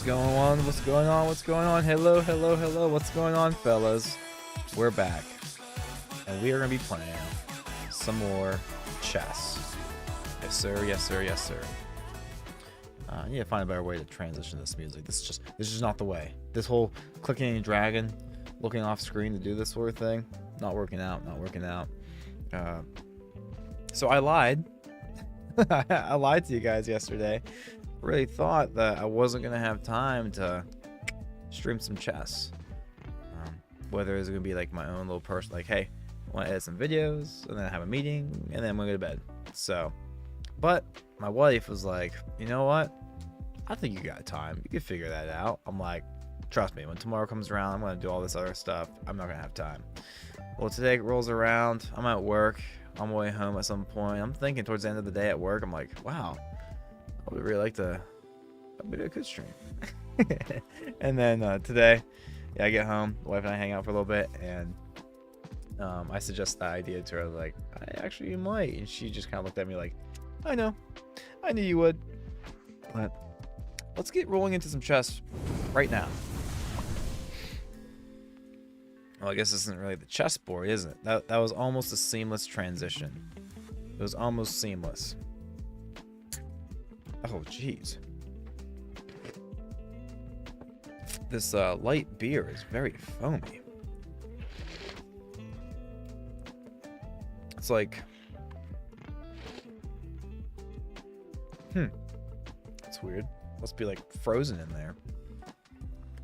going on? What's going on? What's going on? Hello, hello, hello. What's going on, fellas? We're back. And we are going to be playing some more chess. Yes, sir. Yes, sir. Yes, sir. I need to find a better way to transition this music. This is just not the way. This whole clicking and dragging, looking off screen to do this sort of thing, not working out. Not working out. So I lied. I lied to you guys yesterday. Really thought that I wasn't gonna have time to stream some chess. Whether it's gonna be like my own little person, like, hey, I want to edit some videos, and then have a meeting, and then I'm gonna go to bed. So, but my wife was like, you know what? I think you got time. You can figure that out. I'm like, trust me. When tomorrow comes around, I'm gonna do all this other stuff. I'm not gonna have time. Well, today rolls around. I'm at work. I'm way home at some point. I'm thinking towards the end of the day at work, I'm like, wow, I would really like to. Maybe I could stream. And then today, yeah, I get home. The wife and I hang out for a little bit, and I suggest that idea to her, like, I actually might. And she just kind of looked at me like, I know, I knew you would. But let's get rolling into some chess right now. Well, I guess this isn't really the chessboard, is it? That was almost a seamless transition. It was almost seamless. Oh, jeez. This light beer is very foamy. It's like... That's weird. Must be like frozen in there.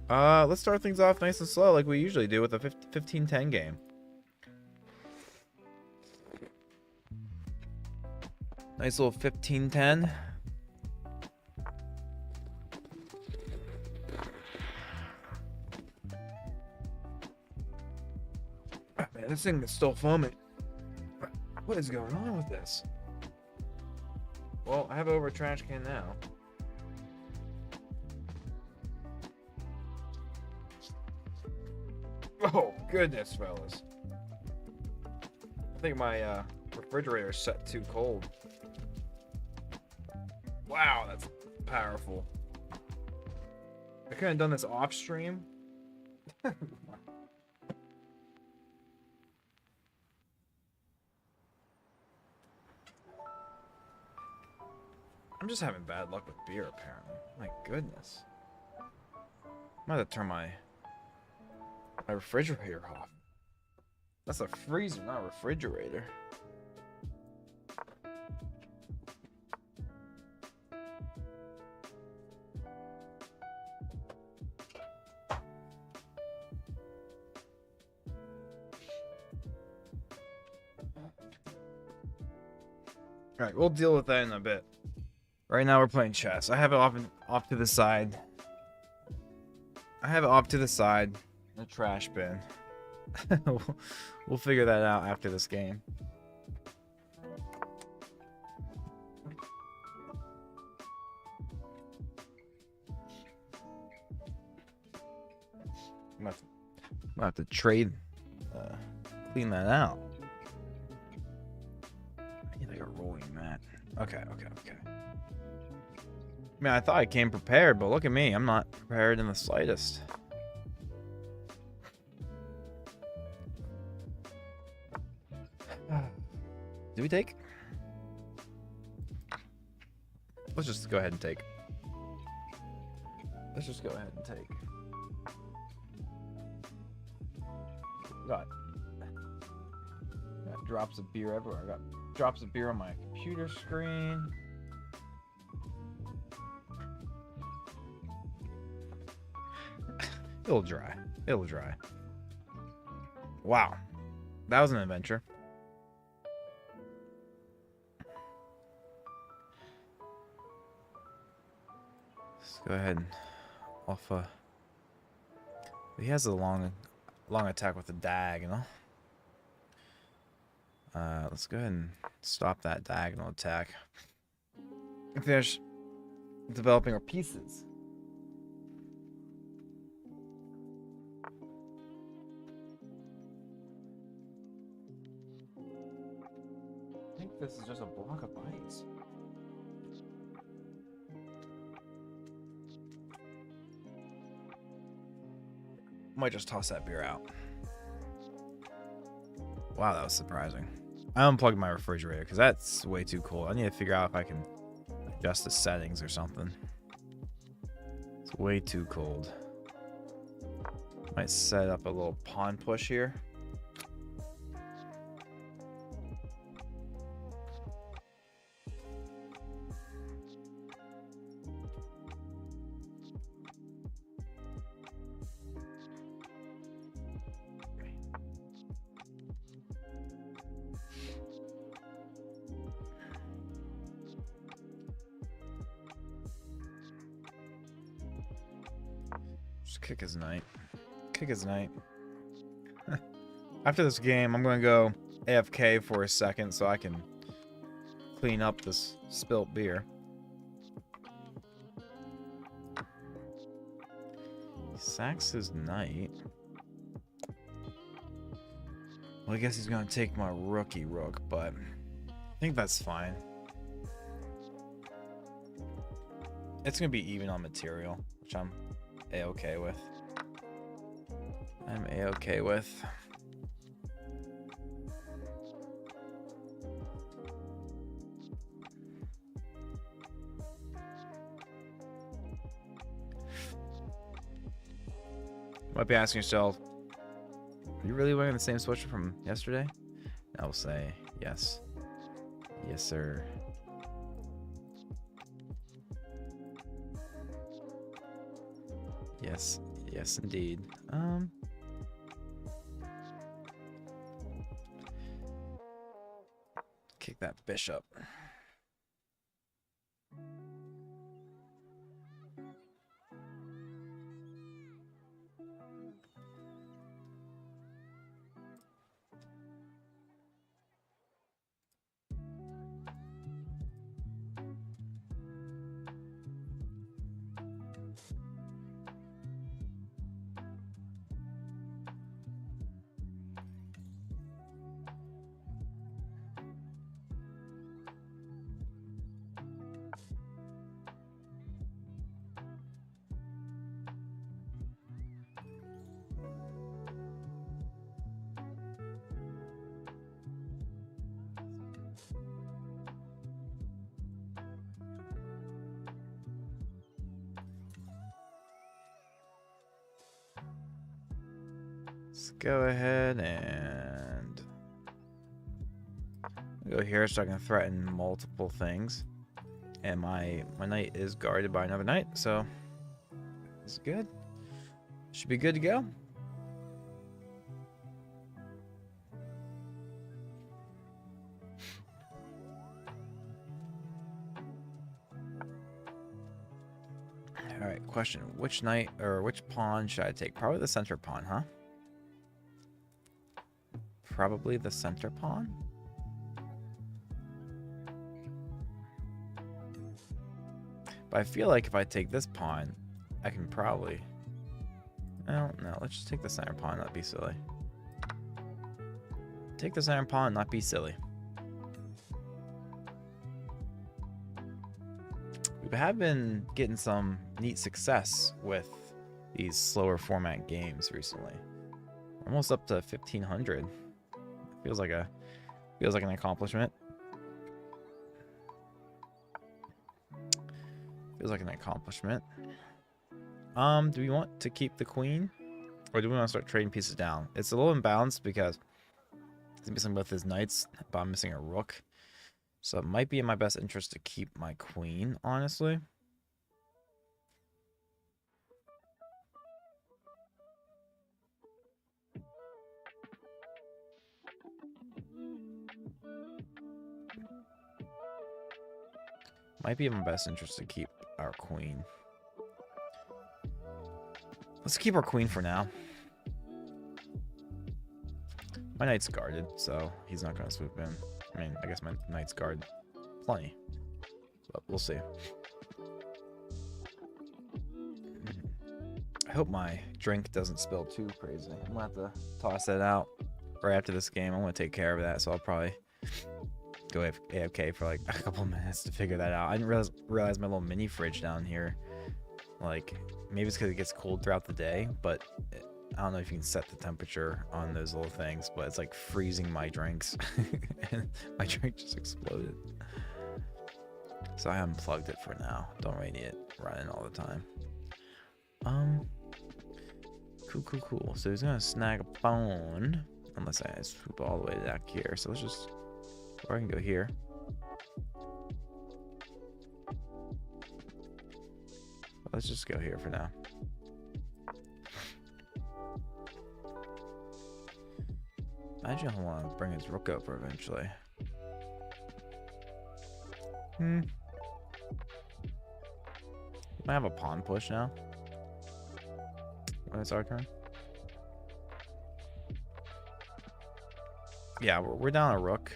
Let's start things off nice and slow like we usually do with a 15-10 game. Nice little 15-10. Oh, man, this thing is still foaming. What is going on with this? Well, I have it over a trash can now. Oh, goodness, fellas. I think my refrigerator is set too cold. Wow, that's powerful. I could have done this off stream. I'm just having bad luck with beer, apparently. My goodness. I'm gonna have to turn my refrigerator off. That's a freezer, not a refrigerator. Alright, we'll deal with that in a bit. Right now we're playing chess. I have it off to the side. I have it off to the side. A trash bin. We'll figure that out after this game. I'm gonna have to trade, clean that out. I need like a rolling mat. Okay. I mean, I thought I came prepared, but look at me. I'm not prepared in the slightest. Do we take? Let's just go ahead and take. Let's just go ahead and take. Got drops of beer everywhere. I got drops of beer on my computer screen. It'll dry. It'll dry. Wow. That was an adventure. Let's go ahead and off he has a long attack with the diagonal. Let's go ahead and stop that diagonal attack and finish developing our pieces. I think this is just a block of ice. Might just toss that beer out. Wow, that was surprising. I unplugged my refrigerator because that's way too cold. I need to figure out if I can adjust the settings or something. It's way too cold. Might set up a little pawn push here. Just kick his knight. Kick his knight. After this game, I'm going to go AFK for a second so I can clean up this spilt beer. He sacks his knight. Well, I guess he's going to take my rookie rook, but I think that's fine. It's going to be even on material, which I'm A-okay with. I'm A-okay with. Might be asking yourself, are you really wearing the same sweatshirt from yesterday? I will say yes. Yes, sir. Yes. Yes, indeed. Kick that bishop. Let's go ahead and go here so I can threaten multiple things. And my knight is guarded by another knight, so it's good. Should be good to go. Alright, question. Which knight or which pawn should I take? Probably the center pawn, huh? Probably the center pawn. But I feel like if I take this pawn, I can probably... No, let's just take the center pawn, not be silly. Take the center pawn, not be silly. We have been getting some neat success with these slower format games recently. We're almost up to 1,500. Feels like an accomplishment. Feels like an accomplishment. Do we want to keep the queen, or do we want to start trading pieces down? It's a little imbalanced because he's missing both his knights, but I'm missing a rook, so it might be in my best interest to keep my queen, honestly. Might be in my best interest to keep our queen. Let's keep our queen for now. My knight's guarded, so he's not going to swoop in. I mean, I guess my knight's guard plenty. But we'll see. I hope my drink doesn't spill too crazy. I'm going to have to toss that out right after this game. I'm going to take care of that, so I'll probably go AFK for like a couple minutes to figure that out. I didn't realize my little mini fridge down here. Like, maybe it's because it gets cold throughout the day, but I don't know if you can set the temperature on those little things, but it's like freezing my drinks. And my drink just exploded. So I unplugged it for now. Don't really need it running all the time. Cool. So he's gonna snag a bone. Unless I swoop all the way back here. So let's just, or I can go here. Let's just go here for now. Imagine he'll want to bring his rook over eventually. Might have a pawn push now. When it's our turn. Yeah, we're down a rook.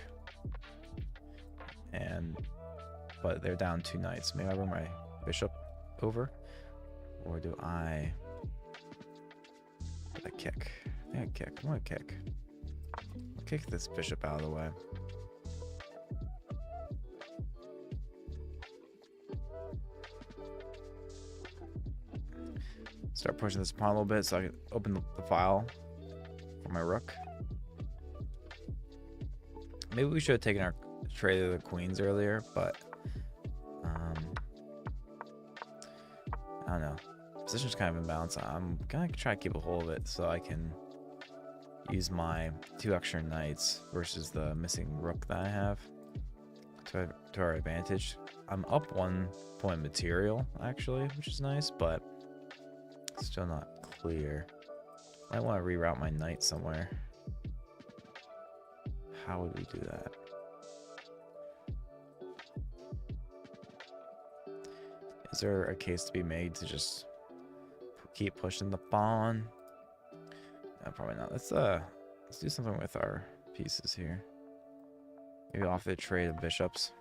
But they're down 2 knights. Maybe I bring my bishop over? Or do I kick? I think I kick. I want to kick. I'll kick this bishop out of the way. Start pushing this pawn a little bit so I can open the file for my rook. Maybe we should have taken our trade of the queens earlier, but I don't know. Position's kind of imbalanced. I'm gonna try to keep a hold of it so I can use my 2 extra knights versus the missing rook that I have to our advantage. I'm up 1 point material actually, which is nice, but still not clear. I want to reroute my knight somewhere. How would we do that? Is there a case to be made to just keep pushing the pawn? No, probably not. Let's do something with our pieces here. Maybe off the trade of bishops.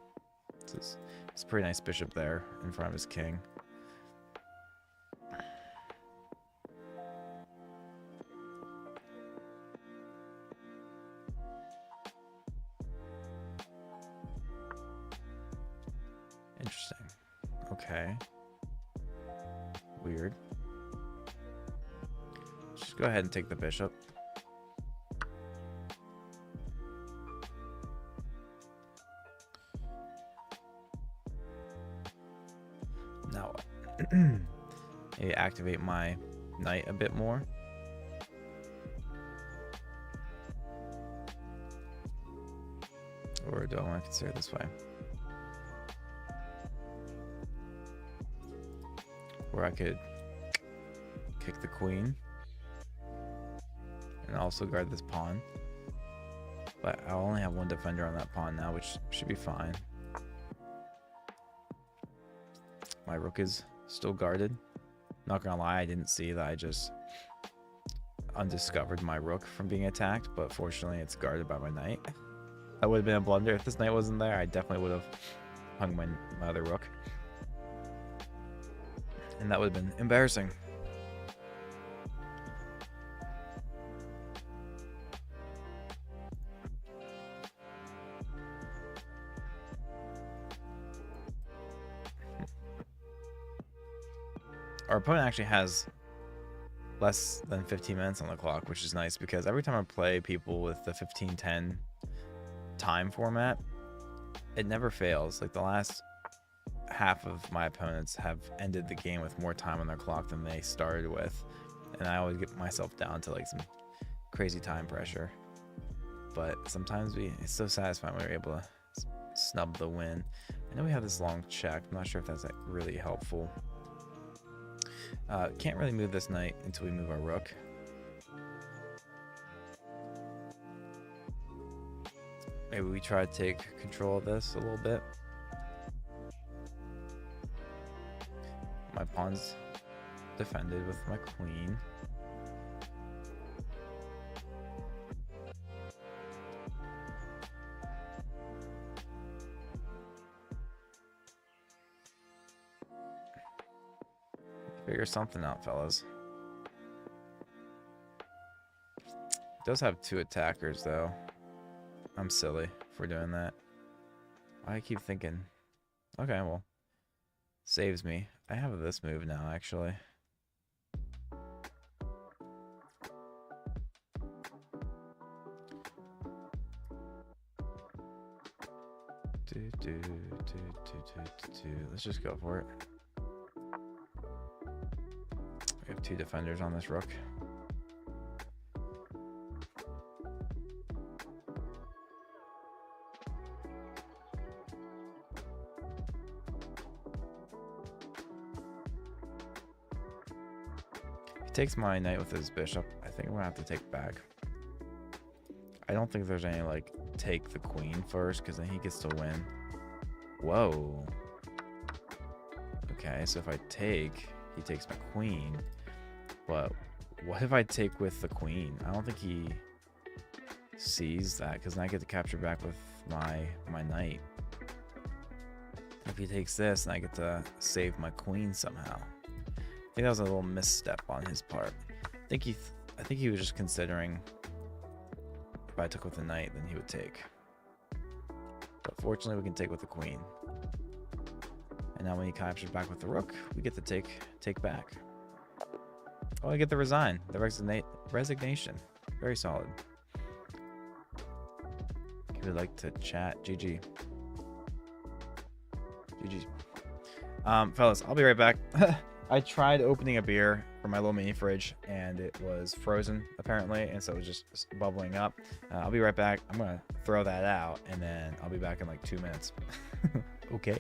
It's a pretty nice bishop there in front of his king. Interesting. Okay. Weird. Just go ahead and take the bishop. Now, maybe activate my knight a bit more. Or do I want to consider it this way? Where I could kick the queen and also guard this pawn, but I only have 1 defender on that pawn now, which should be fine. My rook is still guarded. Not gonna lie, I didn't see that. I just undiscovered my rook from being attacked, but fortunately it's guarded by my knight. That would have been a blunder. If this knight wasn't there, I definitely would have hung my other rook. And that would have been embarrassing. Our opponent actually has less than 15 minutes on the clock, which is nice because every time I play people with the 15-10 time format, it never fails. Like the last half of my opponents have ended the game with more time on their clock than they started with, and I always get myself down to like some crazy time pressure. But sometimes it's so satisfying when we're able to snub the win. I know we have this long check. I'm not sure if that's like really helpful. Can't really move this knight until we move our rook. Maybe we try to take control of this a little bit. My pawn's defended with my queen. Figure something out, fellas. It does have 2 attackers, though. I'm silly for doing that. I keep thinking, okay, well, saves me. I have this move now, actually. Let's just go for it. We have 2 defenders on this rook. He takes my knight with his bishop. I think I'm gonna have to take back. I don't think there's any like take the queen first, because then he gets to win. Whoa. Okay, so if I take, he takes my queen. But what if I take with the queen? I don't think he sees that, because then I get to capture back with my knight. If he takes this, then I get to save my queen somehow. I think that was a little misstep on his part. I think he was just considering if I took with the knight, then he would take. But fortunately, we can take with the queen. And now when he captures back with the rook, we get to take back. Oh, I get the resign. The resignation. Very solid. If you would like to chat, GG. GG. Fellas, I'll be right back. I tried opening a beer from my little mini fridge, and it was frozen, apparently, and so it was just bubbling up. I'll be right back. I'm going to throw that out, and then I'll be back in like 2 minutes. Okay.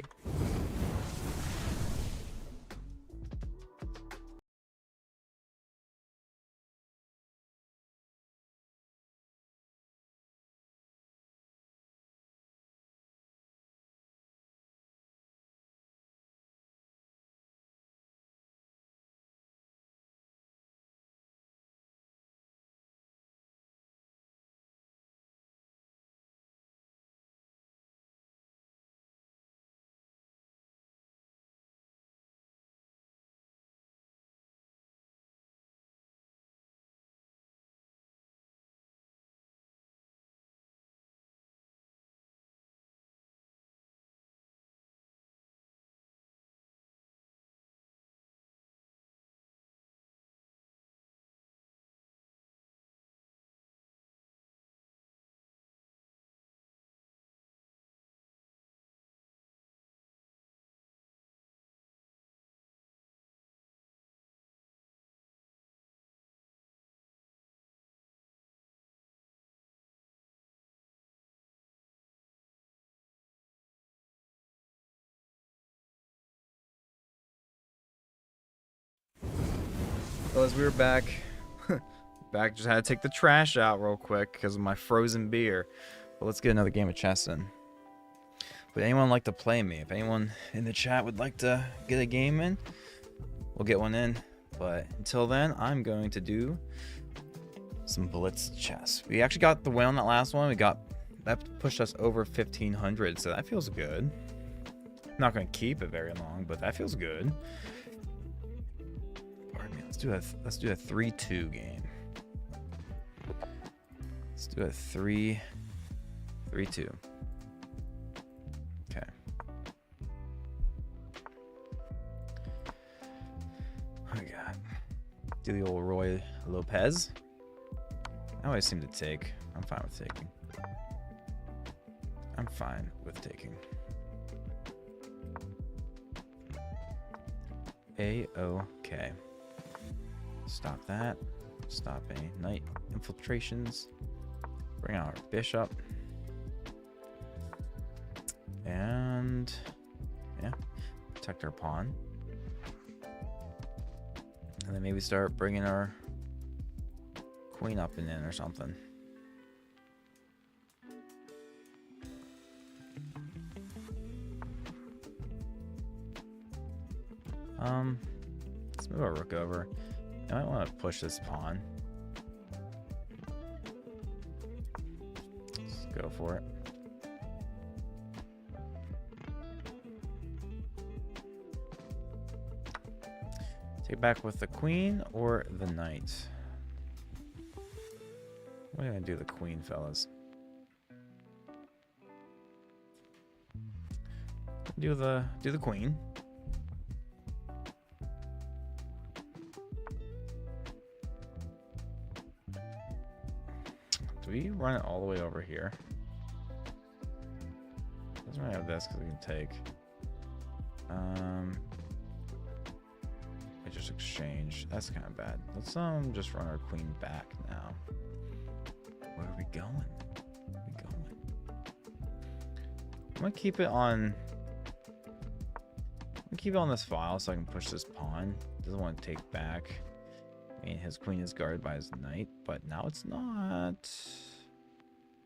Well, as we were back, just had to take the trash out real quick because of my frozen beer. But let's get another game of chess in. Would anyone like to play me? If anyone in the chat would like to get a game in, we'll get one in. But until then, I'm going to do some blitz chess. We actually got the win on that last one. That pushed us over 1,500, so that feels good. I'm not going to keep it very long, but that feels good. Pardon me. Let's do a 3-2 game. Let's do a 3-2. Okay. What do we got? Do the old Roy Lopez. I always seem to take. I'm fine with taking. I'm fine with taking. A-OK. Stop that. Stop any knight infiltrations. Bring out our bishop. And yeah, protect our pawn. And then maybe start bringing our queen up and in or something. Let's move our rook over. I might want to push this pawn. Let's go for it. Take back with the queen or the knight. What are you gonna do, the queen, fellas? Do the queen. Do we run it all the way over here? Let's run out of this because we can take. I just exchanged. That's kind of bad. Let's just run our queen back now. Where are we going? Where are we going? I'm gonna keep it on. I'm gonna keep it on this file so I can push this pawn. Doesn't want to take back. I mean, his queen is guarded by his knight, but now it's not.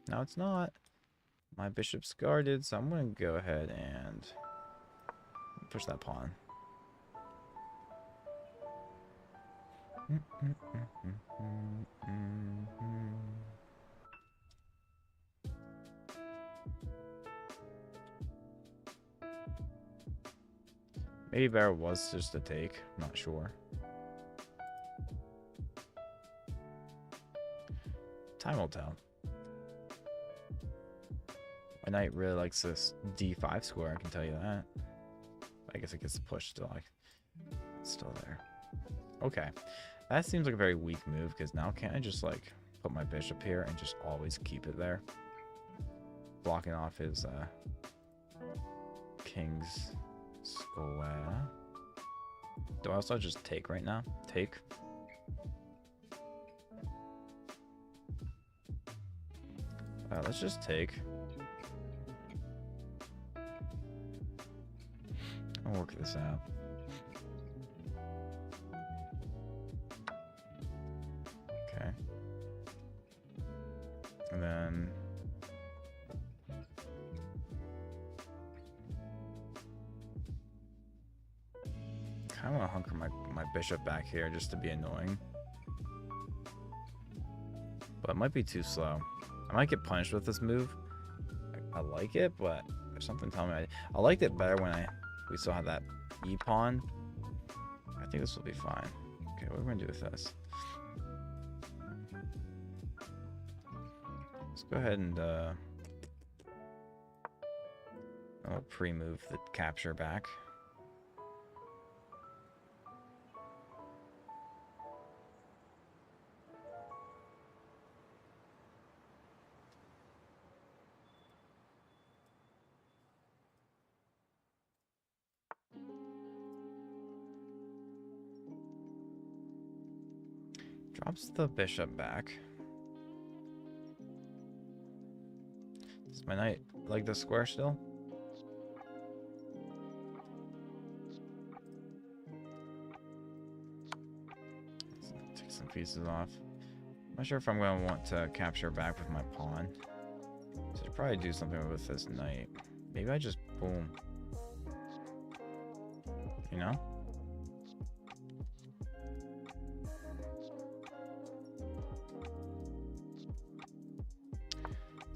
Now it's not. My bishop's guarded, so I'm gonna go ahead and push that pawn. Maybe better was just a take. I'm not sure. Time will tell. My knight really likes this d5 square, I can tell you that. I guess it gets pushed still. It's still there. Okay. That seems like a very weak move, because now can't I just like put my bishop here and just always keep it there? Blocking off his king's square. Do I also just take right now? Take. Let's just take. I'll work this out. Okay. And then kind of want to hunker my bishop back here just to be annoying. But it might be too slow. I might get punished with this move. I like it, but there's something telling me I liked it better when we still had that E pawn. I think this will be fine. Okay, what are we gonna do with this? Let's go ahead and I'll pre-move the capture back. Drops the bishop back. Does my knight like the square still? Let's take some pieces off. I'm not sure if I'm going to want to capture back with my pawn. So I'd probably do something with this knight. Maybe I just boom. You know?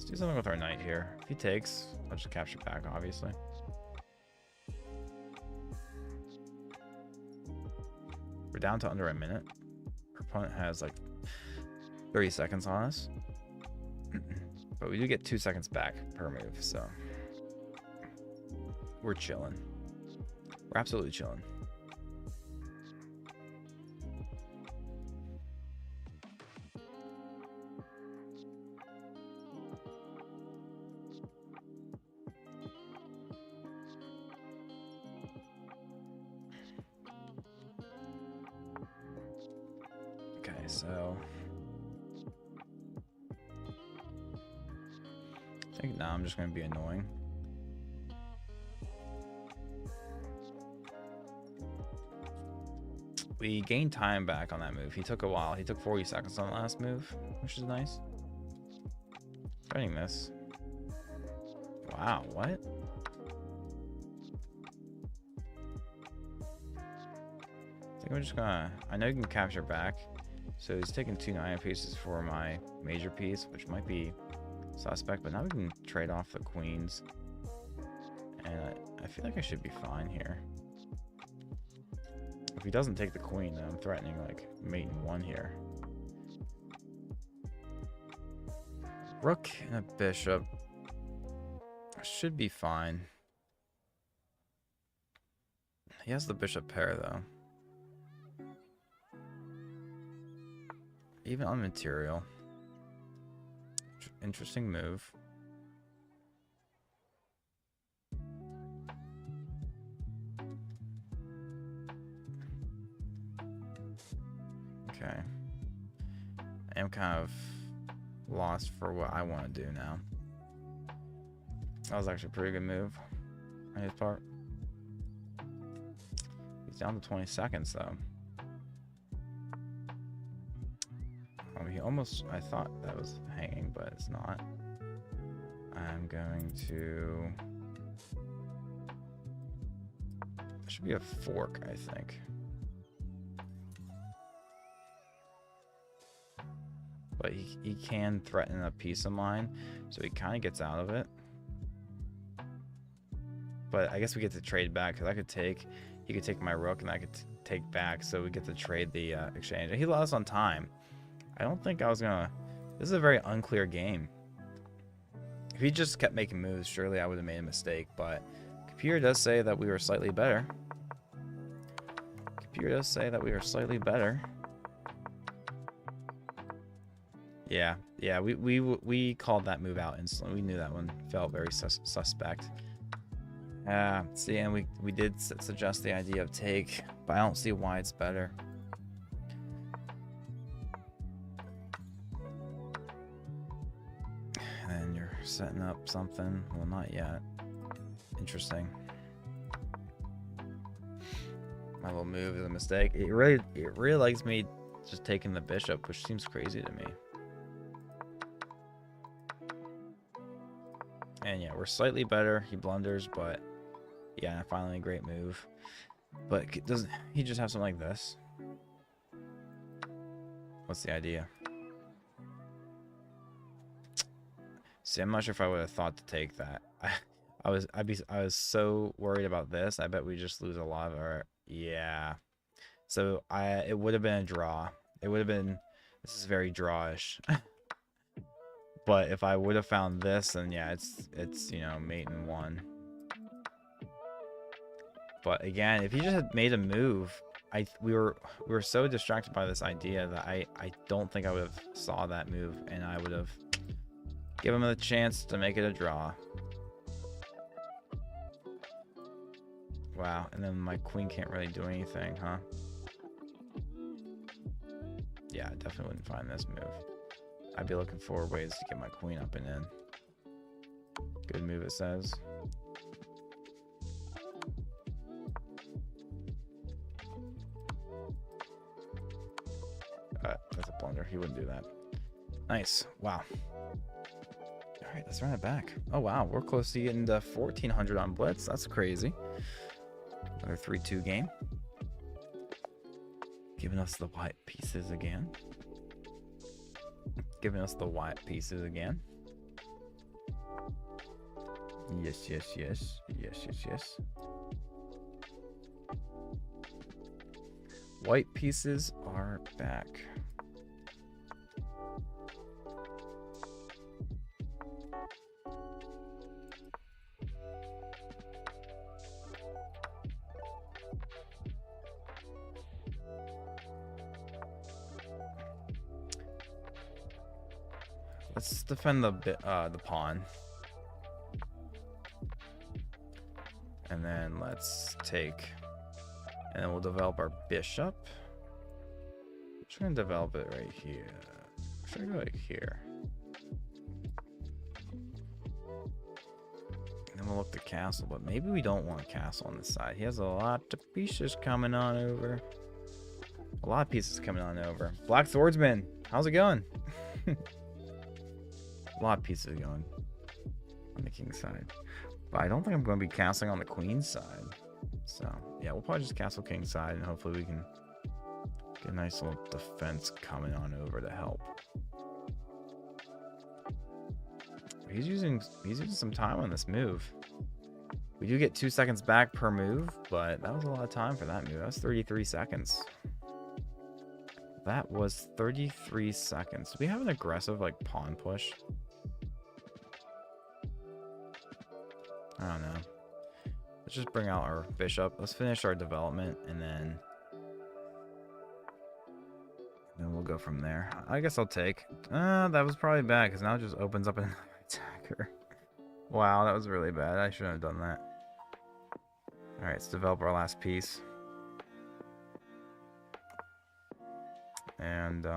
Do something with our knight here. If he takes, I'll just capture back, obviously. We're down to under a minute. Our opponent has like 30 seconds on us. But we do get 2 seconds back per move, so we're chilling. We're absolutely chilling. So I think now I'm just going to be annoying. We gained time back on that move. He took a while. He took 40 seconds on the last move, which is nice. Threading this. Wow, what? I think I'm just gonna... I know you can capture back. So he's taking 2 9 pieces for my major piece, which might be suspect, but now we can trade off the queens. And I feel like I should be fine here. If he doesn't take the queen, then I'm threatening like mate in 1 here. Rook and a bishop. Should be fine. He has the bishop pair though. Even on material. Interesting move. am kind of lost for what I want to do now. That was actually a pretty good move on his part. He's down to 20 seconds though. He almost, I thought that was hanging, but it's not. I'm going to, it should be a fork, I think. But he can threaten a piece of mine, so he kind of gets out of it. But I guess we get to trade back, because I could take, he could take my rook, and I could take back, so we get to trade the exchange. He lost on time. I don't think I was gonna, this is a very unclear game. If he just kept making moves, surely I would have made a mistake, but computer does say that we were slightly better. Computer does say that we were slightly better. Yeah, we called that move out instantly. We knew that one felt very suspect. See, and we did suggest the idea of take, but I don't see why it's better. And you're setting up something. Well, not yet. Interesting. My little move is a mistake. It really likes me just taking the bishop, which seems crazy to me. And yeah, we're slightly better. He blunders, but yeah, finally a great move. But doesn't he just have something like this? What's the idea? See, I'm not sure if I would have thought to take that. I was so worried about this. I bet we just lose a lot of our, yeah. So it would have been a draw. It would have been, this is very drawish. But if I would have found this, then yeah, it's you know, mate in one. But again, if he just had made a move, we were so distracted by this idea that I don't think I would have saw that move, and I would have given him a chance to make it a draw. Wow, and then my queen can't really do anything, huh? Yeah, I definitely wouldn't find this move. I'd be looking for ways to get my queen up and in. Good move, it says. That's a blunder. He wouldn't do that. Nice. Wow. All right, let's run it back. Oh, wow. We're close to getting to 1,400 on Blitz. That's crazy. Another 3-2 game. Giving us the white pieces again. Giving us the white pieces again. Yes, yes, yes. Yes, yes, yes. White pieces are back. Let's defend the pawn. And then let's take, and then we'll develop our bishop. I'm just gonna develop it right here. Should I go like here? And then we'll look the castle, but maybe we don't want a castle on this side. He has a lot of pieces coming on over. A lot of pieces coming on over. Black Swordsman, how's it going? A lot of pieces going on the king's side. But I don't think I'm going to be castling on the queen's side. So, yeah, we'll probably just castle king's side, and hopefully we can get a nice little defense coming on over to help. He's using some time on this move. We do get 2 seconds back per move, but that was a lot of time for that move. That was 33 seconds. That was 33 seconds. Do we have an aggressive, like, pawn push? I don't know. Let's just bring out our bishop. Let's finish our development, and then we'll go from there. I guess I'll take. That was probably bad, because now it just opens up an attacker. Wow, that was really bad. I shouldn't have done that. Alright, let's develop our last piece. And,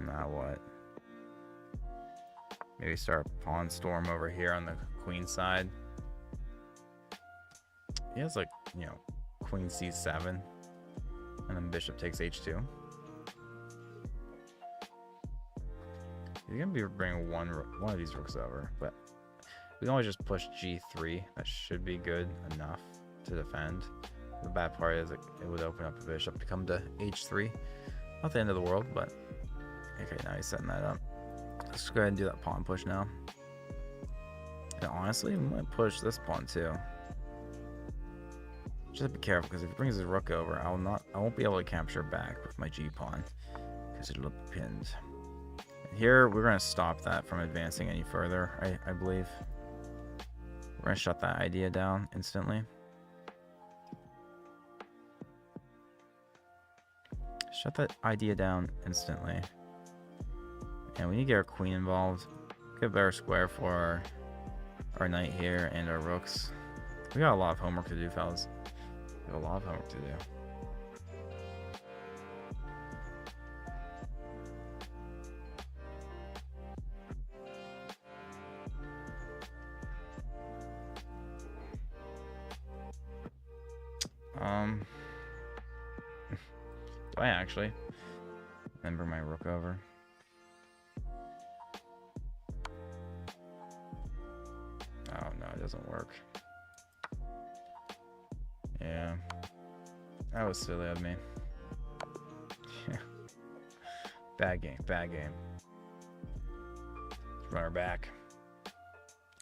Now what? Maybe start a pawn storm over here on the queen side. He has, like, you know, queen c7. And then bishop takes h2. He's going to be bringing one of these rooks over. But we can always just push g3. That should be good enough to defend. The bad part is it would open up the bishop to come to h3. Not the end of the world, but... Okay, now he's setting that up. Let's go ahead and do that pawn push now. And honestly, I'm going to push this pawn too. Just be careful, because if he brings his rook over, I won't be able to capture back with my g pawn, because it'll be pinned. And here we're going to stop that from advancing any further. I believe we're going to shut that idea down instantly. Shut that idea down instantly. And we need to get our queen involved. Get a better square for our knight here and our rooks. We got a lot of homework to do, fellas. We have a lot of homework to do. Do I actually? Then bring my rook over. Oh no, it doesn't work. Yeah. That was silly of me. Bad game, bad game. Let's run her back.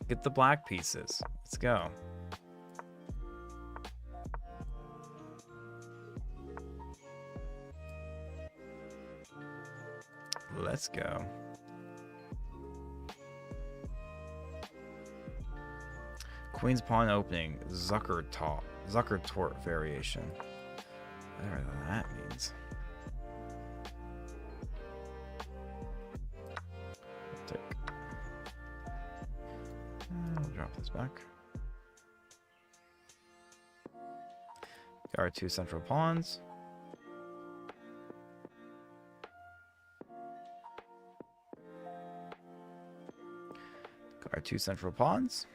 Get the black pieces. Let's go. Let's go. Queen's pawn opening. Zucker-Tort variation. Whatever that means. Take. I'll drop this back. Got our two central pawns. Our two central pawns.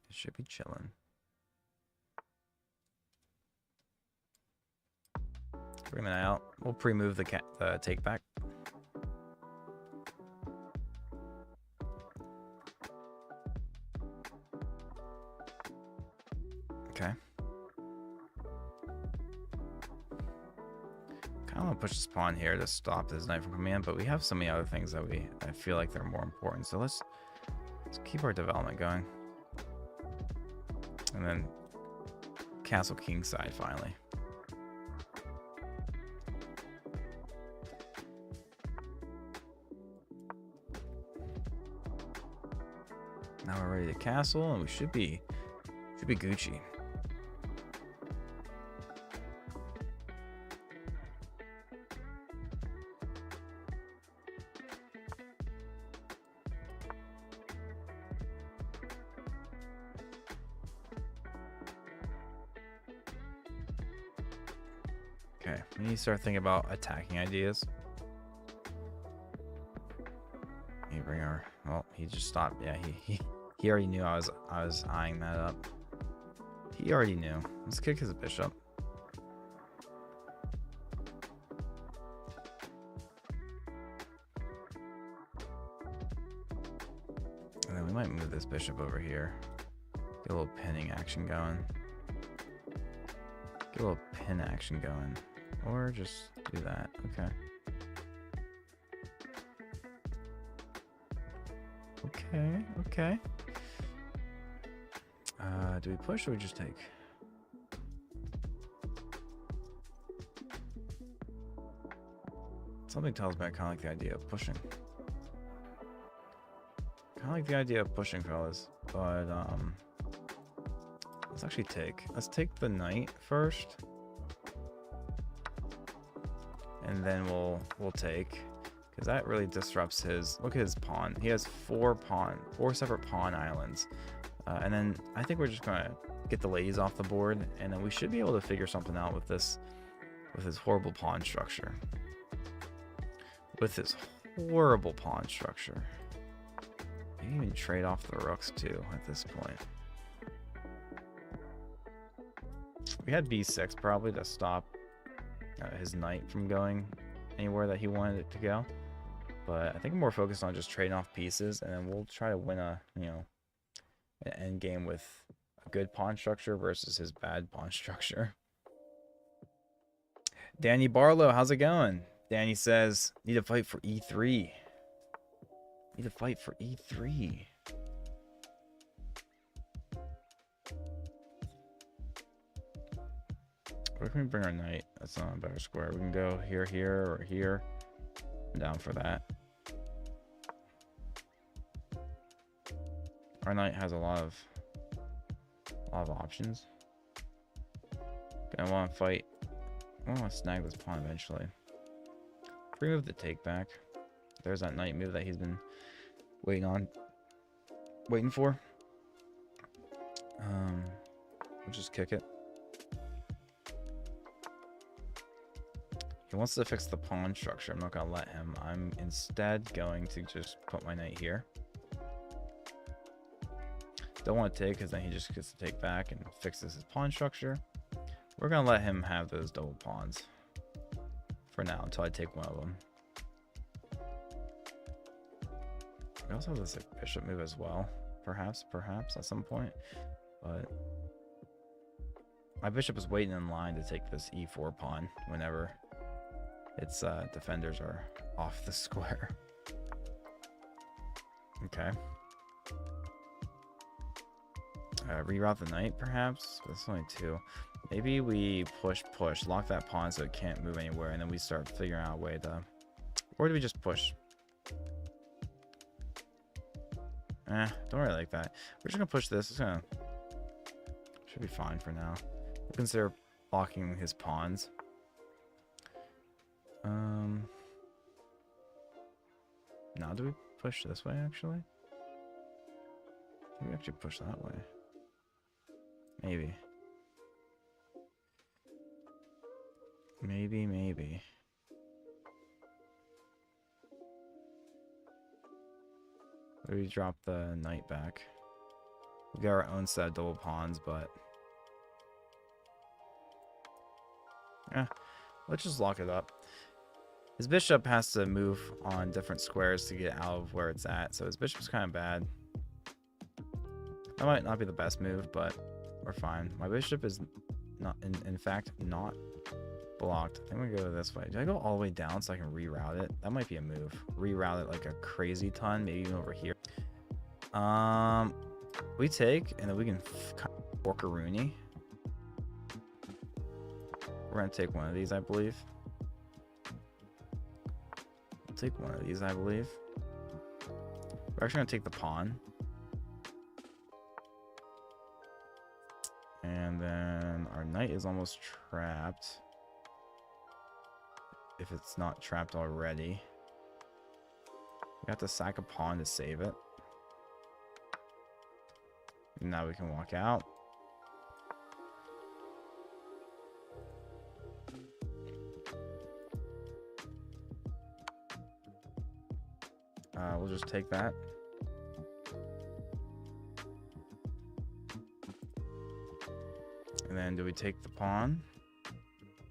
It should be chilling. Bring that out. We'll pre-move the take back. Okay. Kind of want to push this pawn here to stop this knight from coming in, but we have so many other things that I feel like they're more important. So let's keep our development going. And then castle king side finally. Now we're ready to castle, and we should be Gucci. Okay, we need to start thinking about attacking ideas. He bring our, well, he just stopped. Yeah, he already knew I was eyeing that up. He already knew. Let's kick his bishop. And then we might move this bishop over here. Get a little pinning action going. Get a little pin action going. Or just do that. Okay. Okay. Do we push or we just take? Something tells me I kind of like the idea of pushing. Kind of like the idea of pushing, fellas. But, let's actually take. Let's take the knight first. And then we'll take. Because that really disrupts his... Look at his pawn. He has four separate pawn islands. And then I think we're just going to get the ladies off the board. And then we should be able to figure something out with this horrible pawn structure. with this horrible pawn structure. Maybe even trade off the rooks too at this point. We had b6 probably to stop his knight from going anywhere that he wanted it to go. But I think I'm more focused on just trading off pieces, and then we'll try to win a, an end game with a good pawn structure versus his bad pawn structure. Danny Barlow, how's it going? Danny says, need to fight for e3. Need to fight for e3. Where can we bring our knight? That's not a better square. We can go here, here, or here. I'm down for that. Our knight has a lot of options. I want to fight. I want to snag this pawn eventually. Remove the take back. There's that knight move that he's been waiting for. We'll just kick it. He wants to fix the pawn structure. I'm not gonna let him. I'm instead going to just put my knight here. Don't want to take, because then he just gets to take back and fixes his pawn structure. We're gonna let him have those double pawns for now until I take one of them. We also have this like bishop move as well, perhaps at some point, but my bishop is waiting in line to take this e4 pawn whenever its defenders are off the square. Okay. Reroute the knight, perhaps. That's only two. Maybe we push, lock that pawn so it can't move anywhere, and then we start figuring out a way to. Or do we just push? Don't really like that. We're just gonna push this. It's gonna should be fine for now. We'll consider blocking his pawns. Now do we push this way actually? Maybe we actually push that way. Maybe. Maybe. We drop the knight back. We got our own set of double pawns, but yeah, let's just lock it up. His bishop has to move on different squares to get out of where it's at, so his bishop's kind of bad. That might not be the best move, but we're fine. My bishop is not, in fact, not blocked. I think we go this way. Do I go all the way down so I can reroute it? That might be a move. Reroute it like a crazy ton, maybe even over here. We take, and then we can fork a Rooney. We're gonna take one of these, I believe. We'll take one of these, I believe. We're actually gonna take the pawn. And then our knight is almost trapped. If it's not trapped already. We have to sack a pawn to save it. Now we can walk out. We'll just take that. And then do we take the pawn?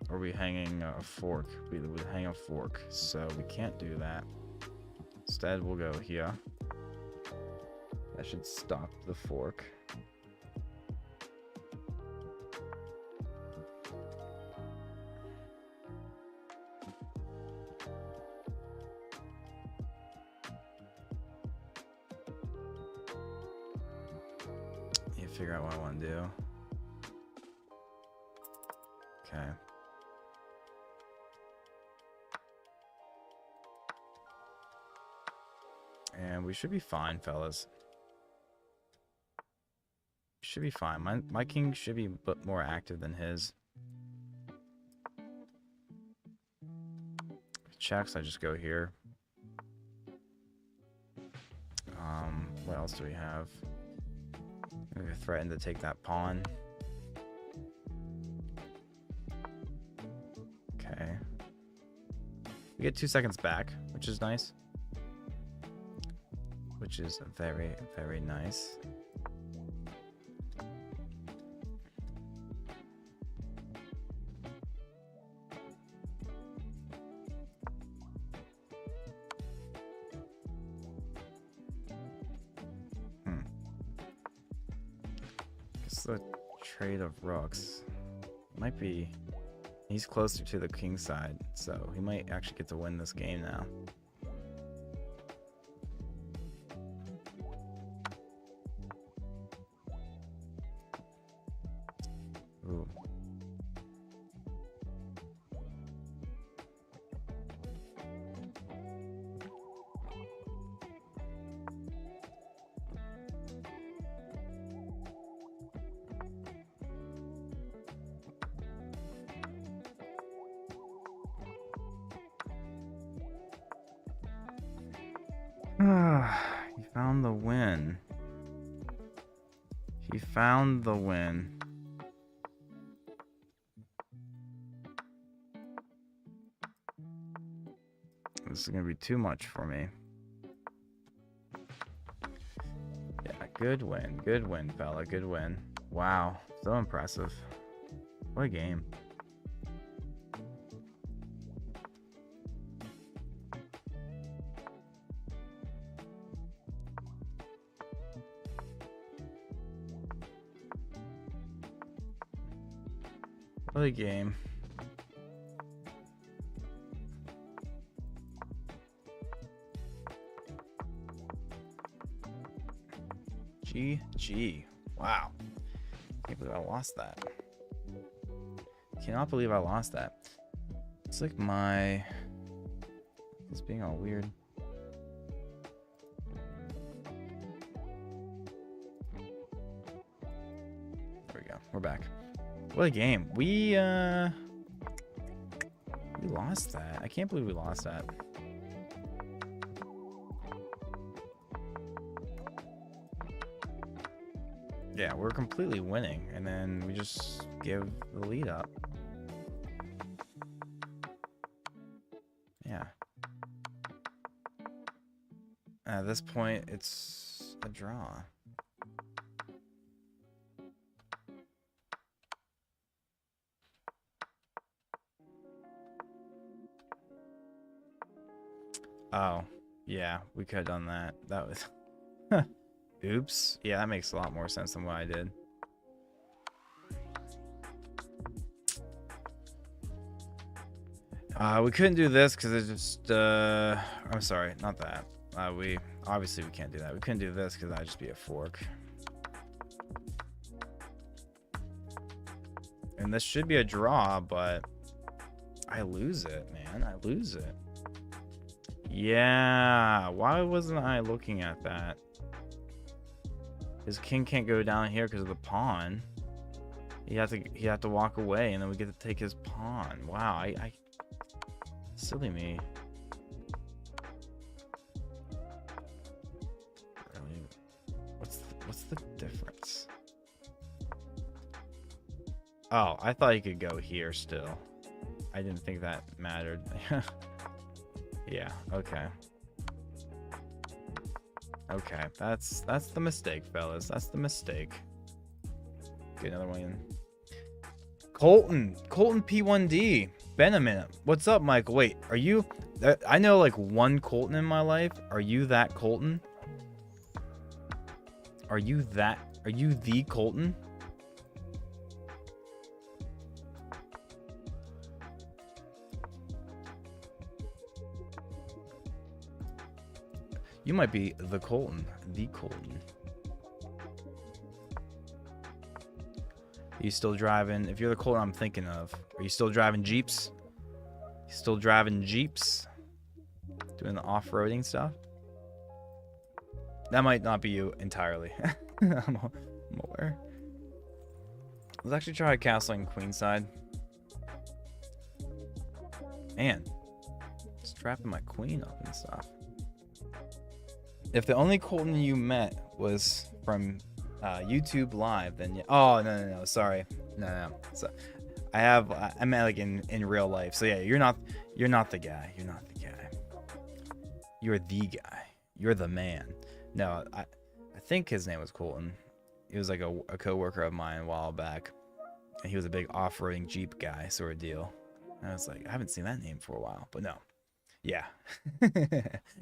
Or are we hanging a fork? We would hang a fork, so we can't do that. Instead, we'll go here. That should stop the fork. You figure out what I want to do. Okay. And we should be fine, fellas. Should be fine. My king should be a bit more active than his. Checks, I just go here. What else do we have? We threaten to take that pawn. Okay. We get 2 seconds back, which is nice. Which is very, very nice. The trade of rooks might be, he's closer to the king side, so he might actually get to win this game now. Ooh. He found the win. He found the win. This is gonna be too much for me. Yeah, good win, fella, good win. Wow, so impressive. What a game. What a game. GG. Wow. Can't believe I lost that. Cannot believe I lost that. It's like my... It's being all weird. There we go. We're back. What a game. We lost that. I can't believe we lost that. Yeah, we're completely winning, and then we just give the lead up. Yeah. At this point, it's a draw. Oh, yeah, we could have done that. That was... Oops. Yeah, that makes a lot more sense than what I did. We couldn't do this because it just... I'm sorry, not that. Obviously we can't do that. We couldn't do this because that'd just be a fork. And this should be a draw, but I lose it, man. I lose it. Yeah, why wasn't I looking at that? His king can't go down here because of the pawn. He had to walk away, and then we get to take his pawn. Wow, I silly me. Really, what's the difference? Oh, I thought he could go here still. I didn't think that mattered. Yeah, okay. Okay, that's the mistake, fellas. That's the mistake. Get another one in. Colton P1D. Been a minute. What's up, Michael? Wait, are you... I know like one Colton in my life. Are you that Colton? Are you the Colton? You might be the Colton. The Colton. Are you still driving? If you're the Colton I'm thinking of, are you still driving Jeeps? You still driving Jeeps? Doing the off-roading stuff? That might not be you entirely. I'm aware. Let's actually try castling Queenside. Man, strapping my queen up and stuff. If the only Colton you met was from YouTube Live, then yeah. Oh, no, sorry. No. So, I meant like in real life. So yeah, you're not the guy. You're not the guy. You're the guy. You're the man. No, I think his name was Colton. He was like a coworker of mine a while back, and he was a big off-roading Jeep guy sort of deal. And I was like, I haven't seen that name for a while, but no. Yeah.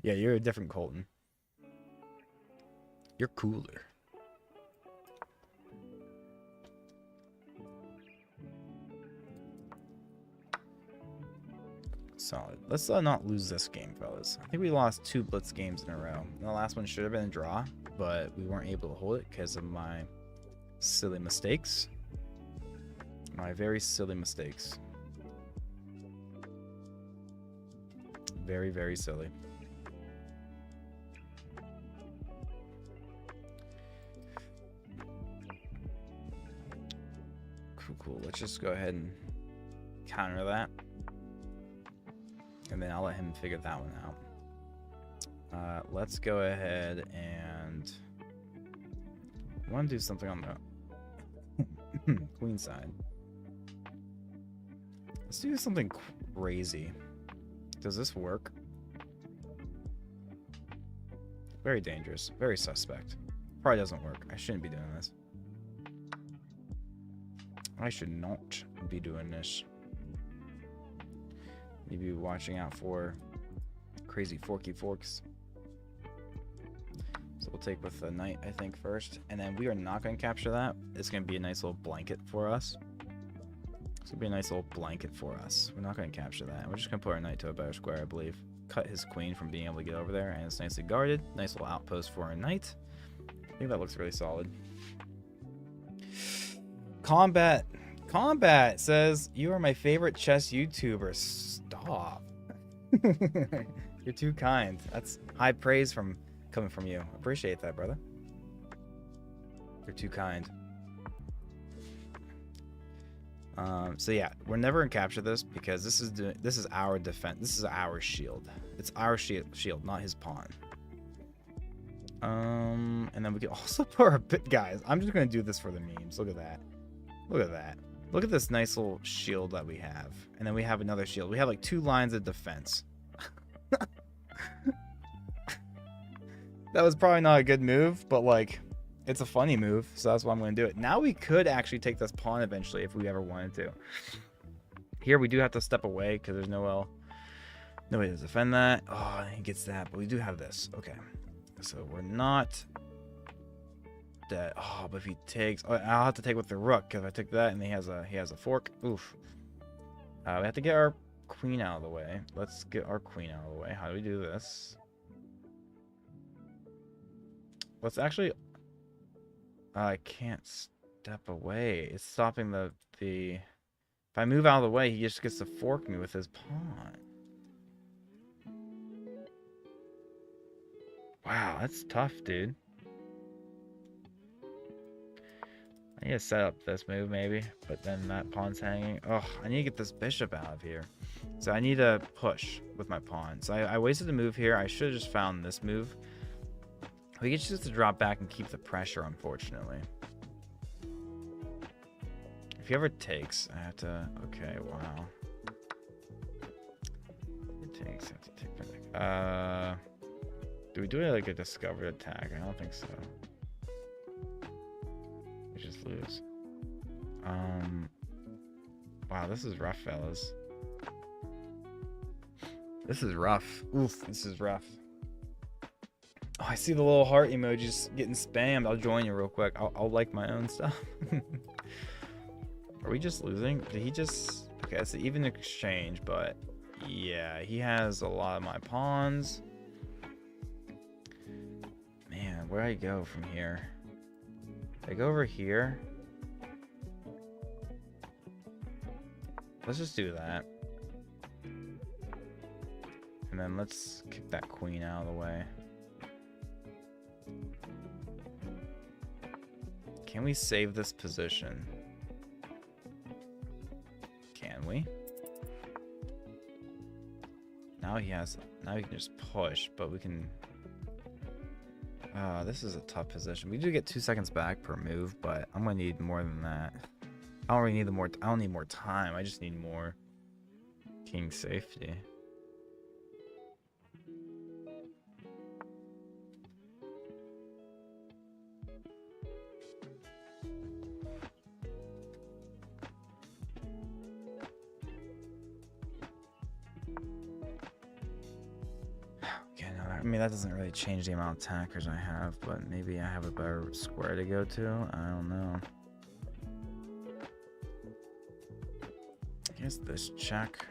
Yeah, you're a different Colton. You're cooler. Solid. Let's not lose this game, fellas. I think we lost 2 Blitz games in a row. The last one should have been a draw, but we weren't able to hold it because of my silly mistakes. My very silly mistakes. Very, very silly. Cool. Let's just go ahead and counter that. And then I'll let him figure that one out. Let's go ahead and I want to do something on the queen side. Let's do something crazy. Does this work? Very dangerous. Very suspect. Probably doesn't work. I shouldn't be doing this. I should not be doing this. Maybe watching out for crazy forky forks. So we'll take with the knight, I think, first. And then we are not going to capture that. It's going to be a nice little blanket for us. It's going to be a nice little blanket for us. We're not going to capture that. We're just going to put our knight to a better square, I believe. Cut his queen from being able to get over there. And it's nicely guarded. Nice little outpost for our knight. I think that looks really solid. Combat says, you are my favorite chess YouTuber. Stop. You're too kind. That's high praise coming from you. Appreciate that, brother. You're too kind. So yeah, we're never gonna capture this because this is our defense. This is our shield. It's our shield, not his pawn. And then we can also put our guys. I'm just gonna do this for the memes. Look at that. Look at that. Look at this nice little shield that we have. And then we have another shield. We have like 2 lines of defense. That was probably not a good move, but like, it's a funny move, so that's why I'm going to do it. Now we could actually take this pawn eventually if we ever wanted to. Here we do have to step away because there's no way to defend that. Oh, he gets that, but we do have this. Okay, so we're not dead. Oh, but if he takes, oh, I'll have to take with the rook because I took that and he has a fork. Oof. We have to get our queen out of the way. Let's get our queen out of the way. How do we do this? Let's actually. I can't step away. It's stopping the. If I move out of the way, he just gets to fork me with his pawn. Wow, that's tough, dude. I need to set up this move maybe, but then that pawn's hanging. Oh, I need to get this bishop out of here. So I need to push with my pawn. So I wasted a move here. I should have just found this move. We get just to drop back and keep the pressure, unfortunately. If he ever takes, I have to. Okay, wow. It takes. I have to take back. Do we do it like a discovered attack? I don't think so. We just lose. Wow, this is rough, fellas. This is rough. Oof, this is rough. Oh, I see the little heart emojis getting spammed. I'll join you real quick. I'll like my own stuff. Are we just losing? Did he just... Okay, it's an even exchange, but... Yeah, he has a lot of my pawns. Man, where do I go from here? I go over here. Let's just do that. And then let's kick that queen out of the way. Can we save this position? Can we? Now he has... Now we can just push, but we can... This is a tough position. We do get 2 seconds back per move, but I'm going to need more than that. I don't really need I don't need more time. I just need more king safety. I mean, that doesn't really change the amount of attackers I have, but maybe I have a better square to go to. I don't know. I guess this check.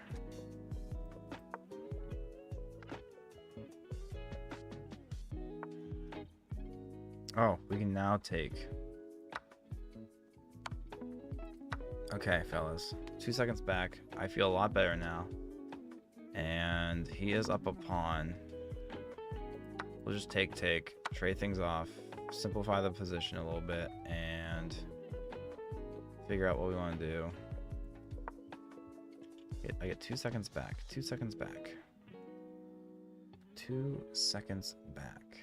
Oh, we can now take. Okay, fellas. 2 seconds back. I feel a lot better now. And he is up a pawn. We'll just take, trade things off, simplify the position a little bit, and figure out what we want to do. I get 2 seconds back. 2 seconds back. 2 seconds back.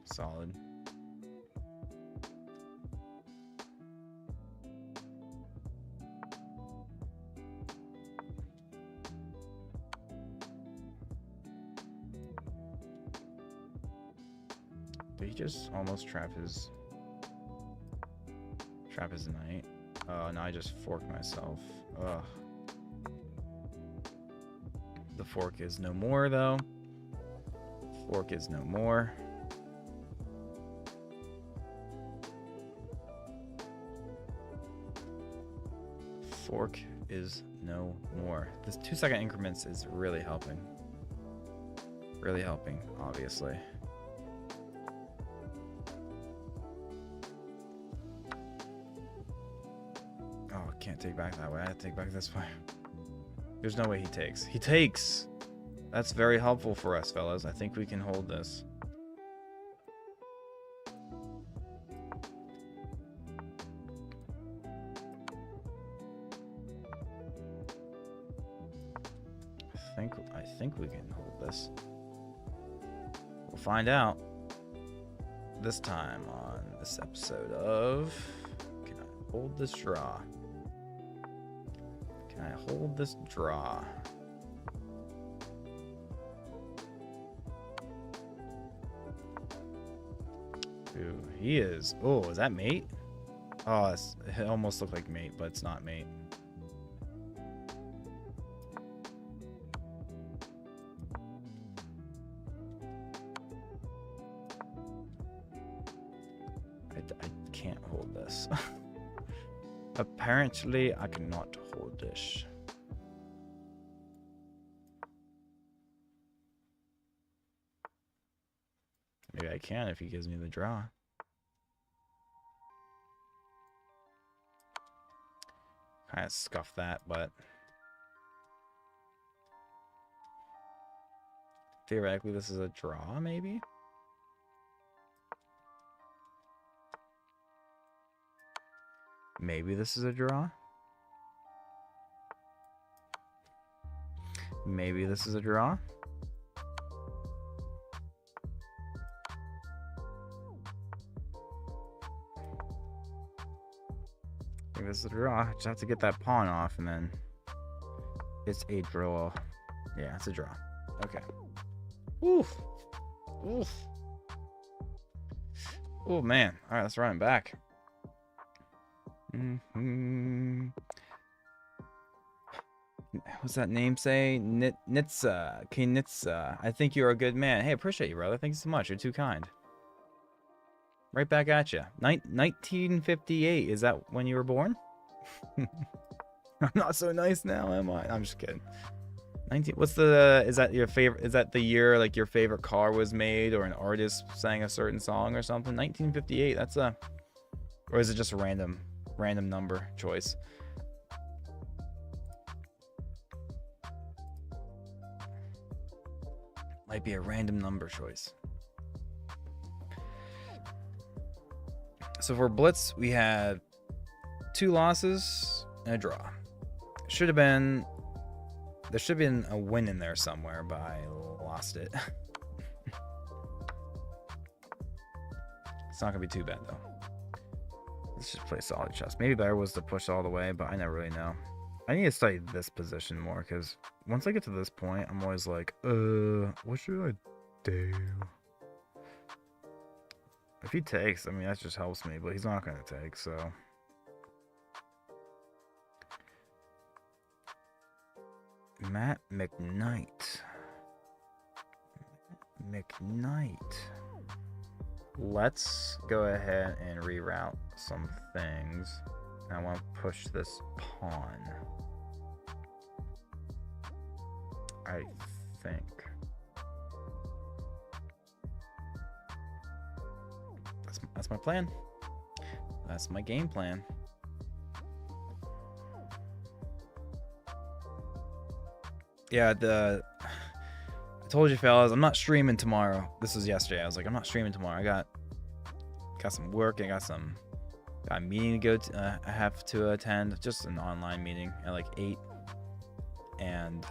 Solid. Did he just almost trap his knight? Oh, no, I just forked myself. Ugh. The fork is no more, though. Fork is no more. Fork is no more. This 2 second increments is really helping. Really helping, obviously. Oh, I can't take back that way. I have to take back this way. There's no way he takes. He takes! That's very helpful for us, fellas. I think we can hold this. I think we can hold this. We'll find out this time on this episode of Can I Hold This Draw? Can I hold this draw? Ooh, he is. Oh, is that mate? Oh, it almost looked like mate, but it's not mate. I can't hold this. Apparently, I cannot hold this. Maybe I can if he gives me the draw. Kind of scuff that, but theoretically this is a draw, maybe? Maybe this is a draw? Maybe this is a draw? I think this is a draw. Just have to get that pawn off and then it's a draw. Yeah, it's a draw. Okay. Oof. Oof. Oh man. Alright, let's run it back. What's that name say? Nitsa. Kinitsa. I think you're a good man. Hey, appreciate you, brother. Thank you so much. You're too kind. Right back at you. 1958. Is that when you were born? I'm not so nice now, am I? I'm just kidding. 19. What's the? Is that your favorite? Is that the year like your favorite car was made, or an artist sang a certain song or something? 1958. That's a. Or is it just a random number choice? Might be a random number choice. So for Blitz, we had 2 losses and a draw. Should have been There should have been a win in there somewhere, but I lost it. It's not gonna be too bad though. Let's just play solid chess. Maybe better was to push all the way, but I never really know. I need to study this position more, because once I get to this point, I'm always like, what should I do? If he takes, I mean, that just helps me, but he's not gonna take, so. Matt McKnight. Let's go ahead and reroute some things. I want to push this pawn. I think. That's my plan. That's my game plan. Yeah, I told you fellas, I'm not streaming tomorrow. This was yesterday. I was like, I'm not streaming tomorrow. I got some work. I got a meeting to go to. I have to attend, just an online meeting at like 8. And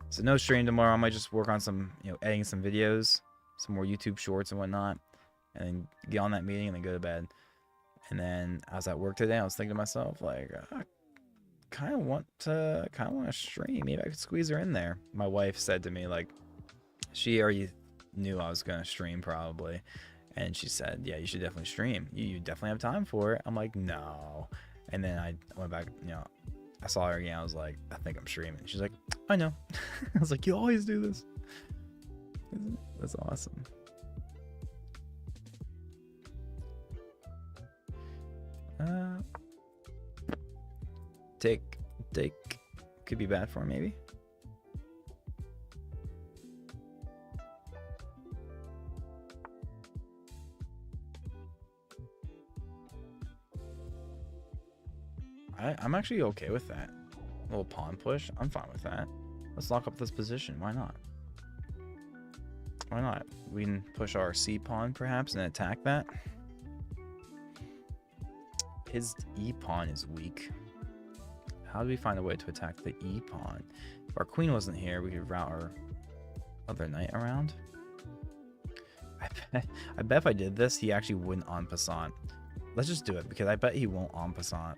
so no stream tomorrow. I might just work on some, editing some videos, some more YouTube shorts and whatnot, and then get on that meeting and then go to bed. And then I was at work today. I was thinking to myself, like, kind of want to stream. Maybe I could squeeze her in there. My wife said to me, like, she already knew I was gonna stream probably, and she said, yeah, you should definitely stream. You definitely have time for it. I'm like, no. And then I went back, I saw her again. I was like, I think I'm streaming. She's like, I know. I was like, you always do this. That's awesome. Take could be bad for him, maybe. I'm actually okay with that. A little pawn push. I'm fine with that. Let's lock up this position. Why not? Why not? We can push our C pawn perhaps and attack that. His E pawn is weak. How do we find a way to attack the E pawn? If our queen wasn't here, we could route our other knight around. I bet if I did this, he actually wouldn't en passant. Let's just do it, because I bet he won't en passant.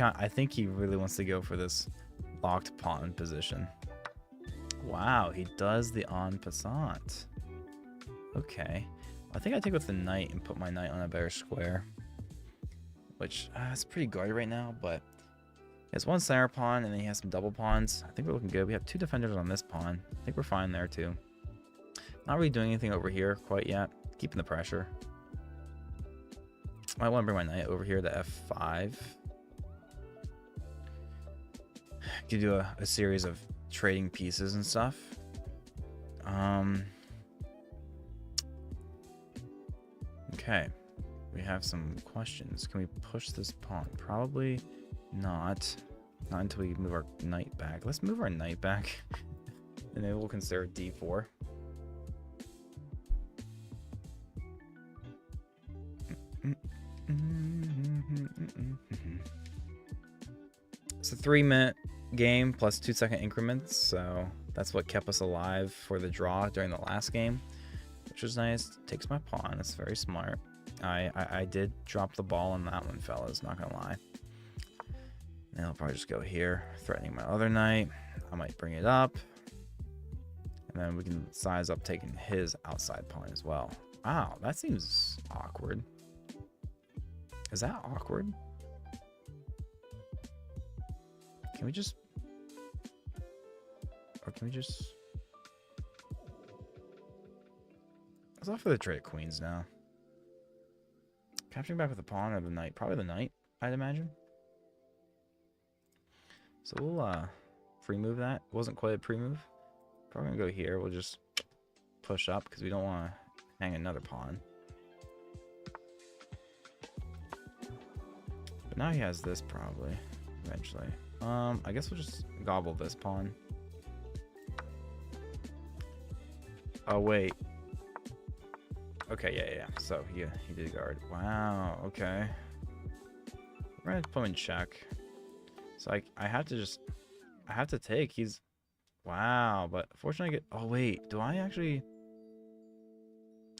I think he really wants to go for this locked pawn position. Wow, he does the en passant. Okay. I think I take with the knight and put my knight on a better square. Which, it's pretty guarded right now, but he has one center pawn, and then he has some double pawns. I think we're looking good. We have 2 defenders on this pawn. I think we're fine there, too. Not really doing anything over here quite yet. Keeping the pressure. I want to bring my knight over here to F5. Could do a series of trading pieces and stuff. Okay. We have some questions. Can we push this pawn? Probably not. Not until we move our knight back. Let's move our knight back. And then we'll consider D4. It's a 3-minute game plus 2-second increments, so that's what kept us alive for the draw during the last game, which was nice. Takes my pawn. That's very smart. I did drop the ball on that one, fellas, not gonna lie. And I'll probably just go here, threatening my other knight. I might bring it up, and then we can size up taking his outside pawn as well. Wow, that seems awkward. Is that awkward? Can we just... Or can we just... Let's offer the trade queens now. Capturing back with the pawn or the knight? Probably the knight, I'd imagine. So we'll free move that. It wasn't quite a pre-move. Probably gonna go here. We'll just push up because we don't want to hang another pawn. But now he has this probably, eventually. I guess we'll just gobble this pawn. Oh, wait. Okay, yeah. So he did guard. Wow, okay. We're gonna put him in check. So I have to just I have to take. He's... Wow, but fortunately I get... Oh, wait. Do I actually...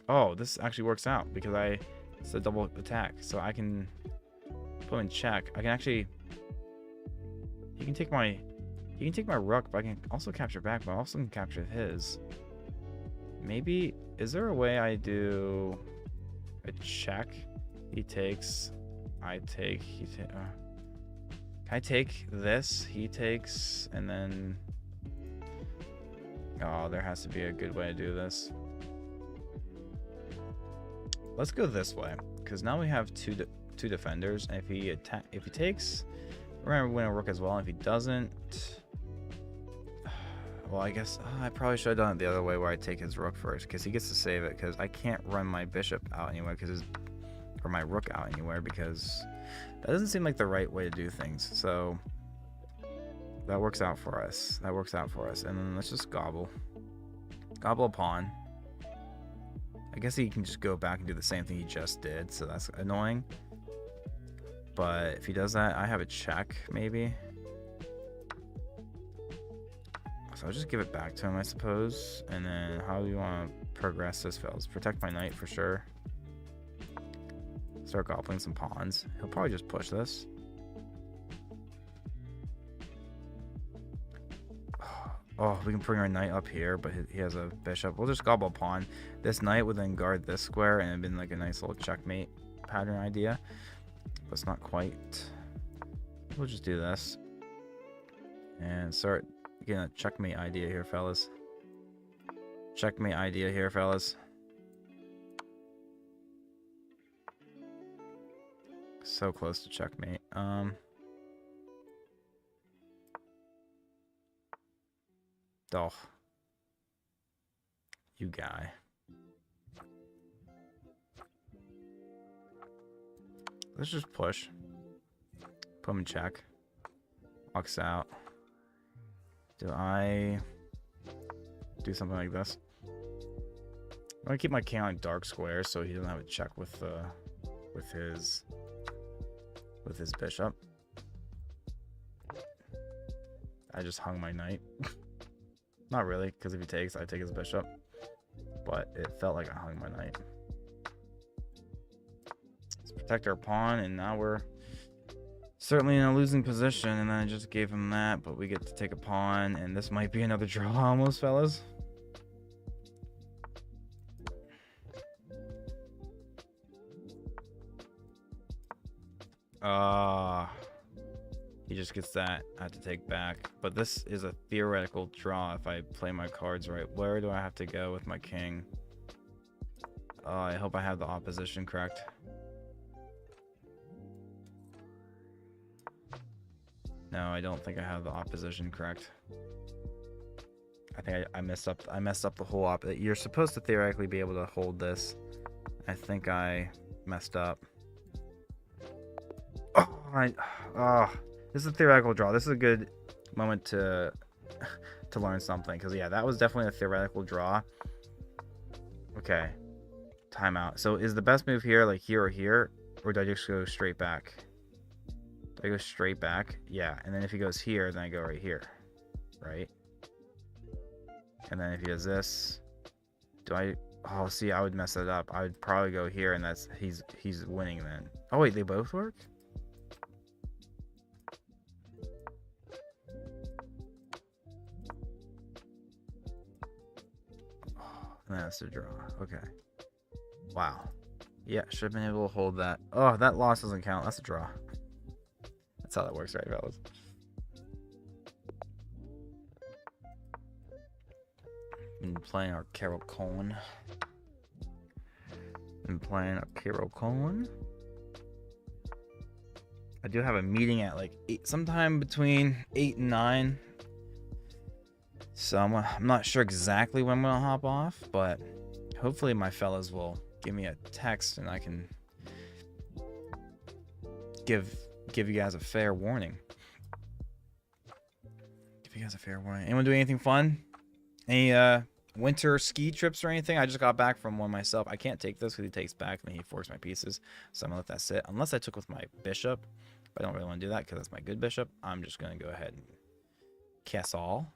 Oh, this actually works out because it's a double attack. So I can put him in check. I can actually... He can take my rook, but I can also capture back, but I also can capture his. Maybe... Is there a way I do a check? He takes... I take... can I take this? He takes... And then... Oh, there has to be a good way to do this. Let's go this way, because now we have two defenders, and if he takes, we're gonna win a rook as well. And if he doesn't, well, I guess I probably should have done it the other way, where I take his rook first, because he gets to save it. Because I can't run my bishop out anywhere, or my rook out anywhere, because that doesn't seem like the right way to do things. So that works out for us. And then let's just gobble a pawn. I guess he can just go back and do the same thing he just did, so that's annoying. But if he does that, I have a check, maybe. So I'll just give it back to him, I suppose. And then how do you want to progress this, fellas? Protect my knight for sure. Start gobbling some pawns. He'll probably just push this. Oh, we can bring our knight up here, but he has a bishop. We'll just gobble a pawn. This knight would then guard this square, and it'd been like a nice little checkmate pattern idea. But it's not quite. We'll just do this. And start getting a checkmate idea here, fellas. Checkmate idea here, fellas. So close to checkmate. Oh, you guy. Let's just push. Put him in check. Walks out. Do I do something like this? I'm gonna keep my king on dark square so he doesn't have a check with his bishop. I just hung my knight. Not really, because if he takes, I take his bishop. But it felt like I hung my knight. Let's protect our pawn, and now we're certainly in a losing position. And then I just gave him that, but we get to take a pawn, and this might be another draw almost, fellas. He just gets that. I have to take back. But this is a theoretical draw if I play my cards right. Where do I have to go with my king? I hope I have the opposition correct. No, I don't think I have the opposition correct. I think I messed up. I messed up the whole You're supposed to theoretically be able to hold this. I think I messed up. This is a theoretical draw. This is a good moment to learn something, because yeah, that was definitely a theoretical draw. Okay, timeout. So is the best move here like here, or do I just go straight back? Do I go straight back? Yeah, and then if he goes here, then I go right here, right? And then if he does this, do I? Oh, see, I would mess it up. I would probably go here, and that's he's winning then. Oh wait, they both work. That's a draw. Okay. Wow. Yeah, should have been able to hold that. Oh, that loss doesn't count. That's a draw. That's how that works, right, fellas? Been playing our Carol Cohen. I do have a meeting at like 8, sometime between 8 and 9. So I'm not sure exactly when I'm going to hop off, but hopefully my fellas will give me a text and I can give you guys a fair warning. Anyone doing anything fun? Any winter ski trips or anything? I just got back from one myself. I can't take this because he takes back and then he forks my pieces. So I'm going to let that sit. Unless I took with my bishop. But I don't really want to do that because that's my good bishop. I'm just going to go ahead and castle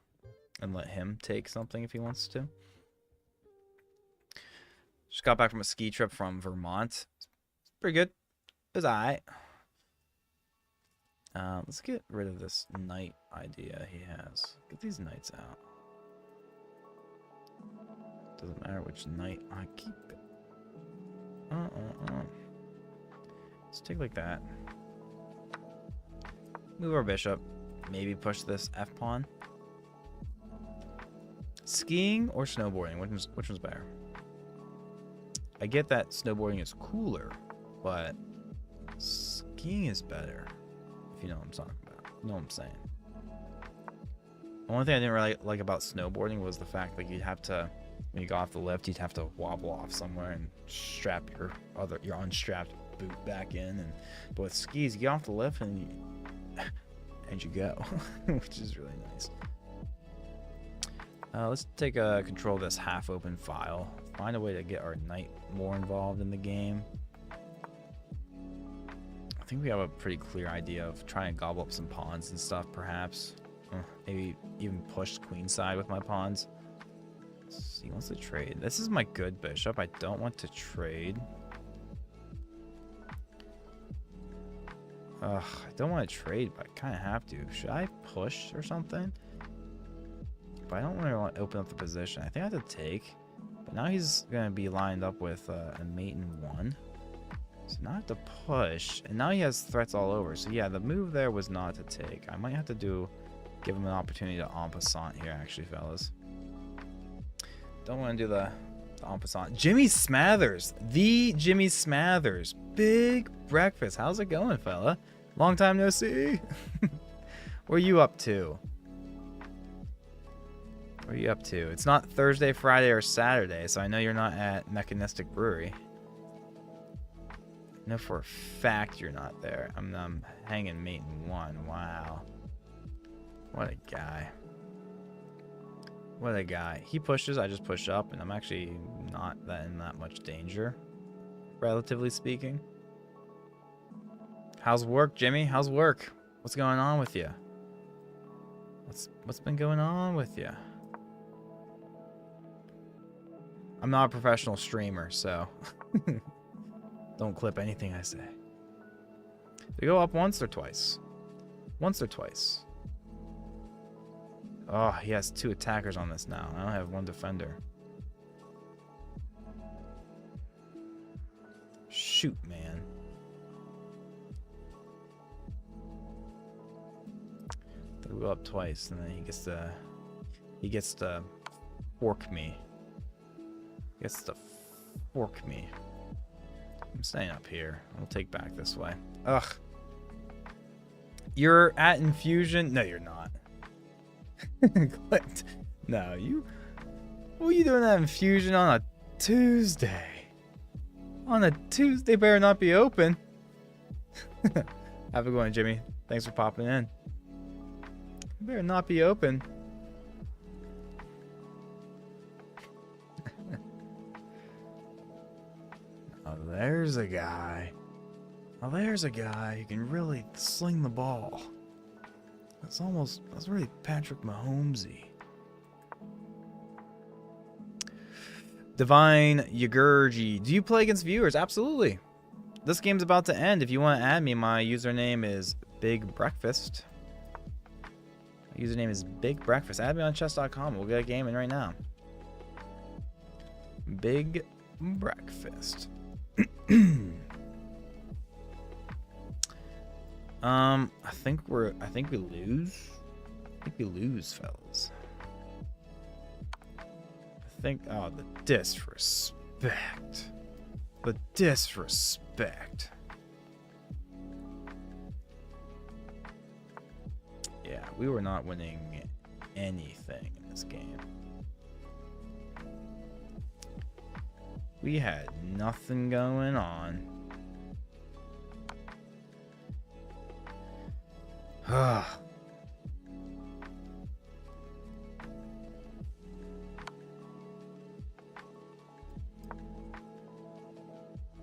and let him take something if he wants to. Just got back from a ski trip from Vermont. It's pretty good. It was alright. Let's get rid of this knight idea he has. Get these knights out. Doesn't matter which knight I keep it. Let's take like that. Move our bishop. Maybe push this F pawn. Skiing or snowboarding? Which one's better? I get that snowboarding is cooler, but skiing is better. If you know what I'm talking about. You know what I'm saying. The only thing I didn't really like about snowboarding was the fact that you'd have to, when you go off the lift, you'd have to wobble off somewhere and strap your unstrapped boot back in. But with skis, you get off the lift and you go, which is really nice. Let's take control of this half-open file. Find a way to get our knight more involved in the game. I think we have a pretty clear idea of trying to gobble up some pawns and stuff, perhaps. Maybe even push queenside with my pawns. He wants to trade. This is my good bishop. I don't want to trade. I don't want to trade, but I kind of have to. Should I push or something? But I don't really want to open up the position. I think I have to take. But now he's going to be lined up with a mate in 1. So now I have to push. And now he has threats all over. So yeah, the move there was not to take. I might have to give him an opportunity to en passant here, actually, fellas. Don't want to do the en passant. Jimmy Smathers. The Jimmy Smathers. Big breakfast. How's it going, fella? Long time no see. What are you up to? What are you up to? It's not Thursday, Friday, or Saturday, so I know you're not at Mechanistic Brewery. I know for a fact you're not there. I'm hanging mate in 1. Wow. What a guy. What a guy. He pushes, I just push up, and I'm actually not in that much danger, relatively speaking. How's work, Jimmy? How's work? What's going on with you? What's been going on with you? I'm not a professional streamer, so don't clip anything I say. They go up once or twice? Once or twice. Oh, he has 2 attackers on this now. I don't have 1 defender. Shoot, man. They go up twice, and then he gets to fork me. Gets to fork me. I'm staying up here. I'll take back this way. Ugh. You're at Infusion? No, you're not. Clipped. No, you. What are you doing at Infusion on a Tuesday? On a Tuesday, better not be open. Have a good one, Jimmy. Thanks for popping in. Better not be open. Oh, there's a guy. Oh, there's a guy who can really sling the ball. That's really Patrick Mahomesy. Divine Yagurgi. Do you play against viewers? Absolutely. This game's about to end. If you want to add me, my username is Big Breakfast. My username is Big Breakfast. Add me on chess.com. We'll get a game in right now. Big Breakfast. I think we lose. I think we lose, fellas. Oh, the disrespect. The disrespect. Yeah, we were not winning anything in this game. We had nothing going on.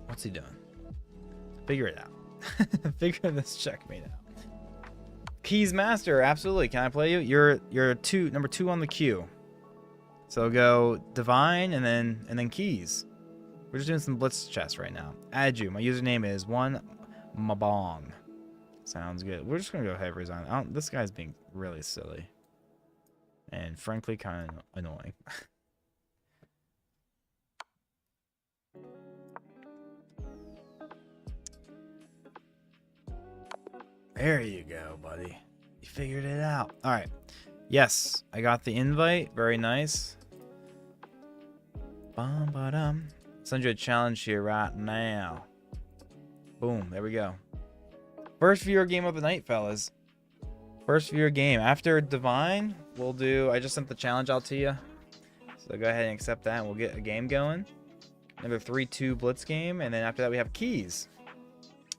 What's he doing? Figure it out. Figure this checkmate out. Keys Master, absolutely. Can I play you? You're number 2 on the queue. So go Divine and then Keys. We're just doing some Blitz chess right now. Add you. My username is OneMabong. Sounds good. We're just gonna go heavy resign. This guy's being really silly. And frankly kind of annoying. There you go, buddy. You figured it out. Alright. Yes, I got the invite. Very nice. Bum-ba-dum. Send you a challenge here right now. Boom. There we go. First viewer game of the night, fellas. First viewer game. After Divine, we'll do... I just sent the challenge out to you. So go ahead and accept that, and we'll get a game going. Another 3-2 Blitz game, and then after that we have Keys.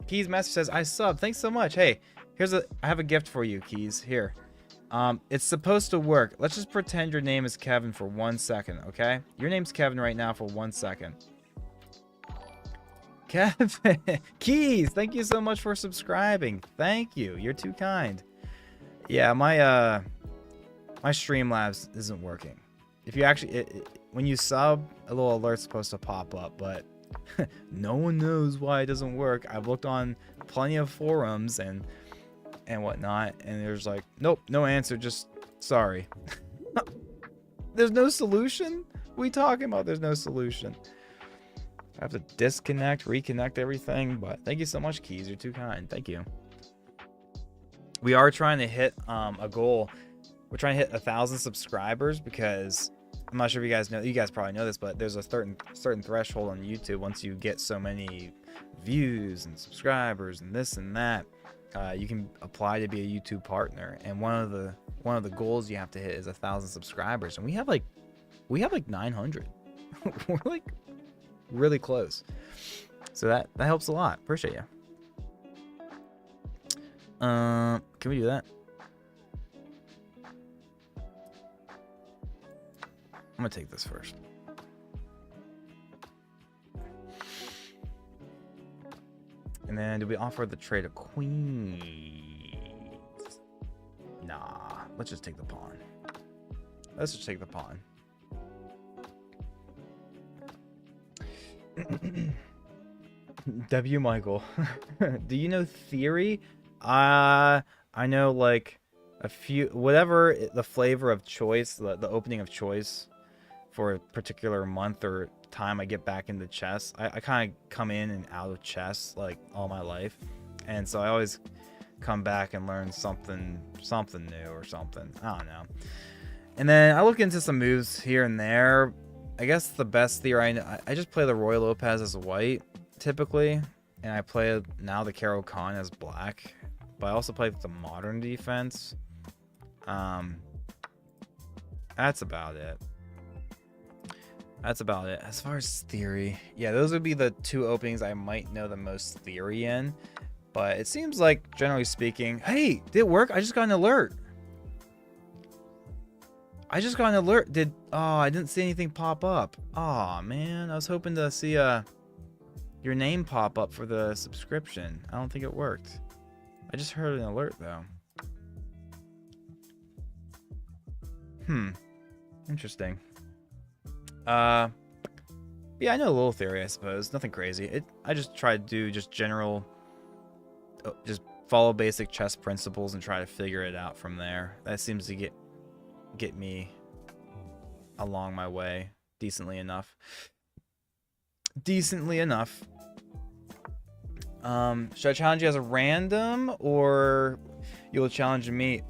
Keys Master says, I sub. Thanks so much. Hey, I have a gift for you, Keys. Here. It's supposed to work. Let's just pretend your name is Kevin for 1 second, okay? Your name's Kevin right now for 1 second. Kevin. Keys, thank you so much for subscribing. Thank you. You're too kind. Yeah, my Streamlabs isn't working. If you actually... when you sub, a little alert's supposed to pop up, but... no one knows why it doesn't work. I've looked on plenty of forums and whatnot, and there's like, nope, no answer, just sorry. There's no solution? What are we talking about? There's no solution. I have to disconnect, reconnect everything, but thank you so much, Keys. You're too kind. Thank you. We are trying to hit a goal. We're trying to hit 1,000 subscribers because I'm not sure if you guys know. You guys probably know this, but there's a certain threshold on YouTube. Once you get so many views and subscribers and this and that, you can apply to be a YouTube partner. And one of the goals you have to hit is 1,000 subscribers. And we have like 900. We're like really close. So that helps a lot. Appreciate you. Can we do that? I'm gonna take this first. And then do we offer the trade of queens? Nah, let's just take the pawn. Let's just take the pawn. W. Michael. Do you know Theory? I know like a few, whatever the flavor of choice, the opening of choice for a particular month or time I get back into chess. I kind of come in and out of chess like all my life, and so I always come back and learn something new or something. I don't know. And then I look into some moves here and there. I guess the best theory I know, I just play the Roy Lopez as white typically, and I play now the Caro Kann as black, but I also play the modern defense. That's about it. That's about it. As far as theory, yeah, those would be the two openings I might know the most theory in. But it seems like, generally speaking, hey, did it work? I just got an alert. I didn't see anything pop up. Oh man, I was hoping to see your name pop up for the subscription. I don't think it worked. I just heard an alert though. Interesting. Yeah, I know a little theory, I suppose. Nothing crazy. I just try to do just general, just follow basic chess principles and try to figure it out from there. That seems to get me along my way decently enough. Should I challenge you as a random, or you'll challenge me?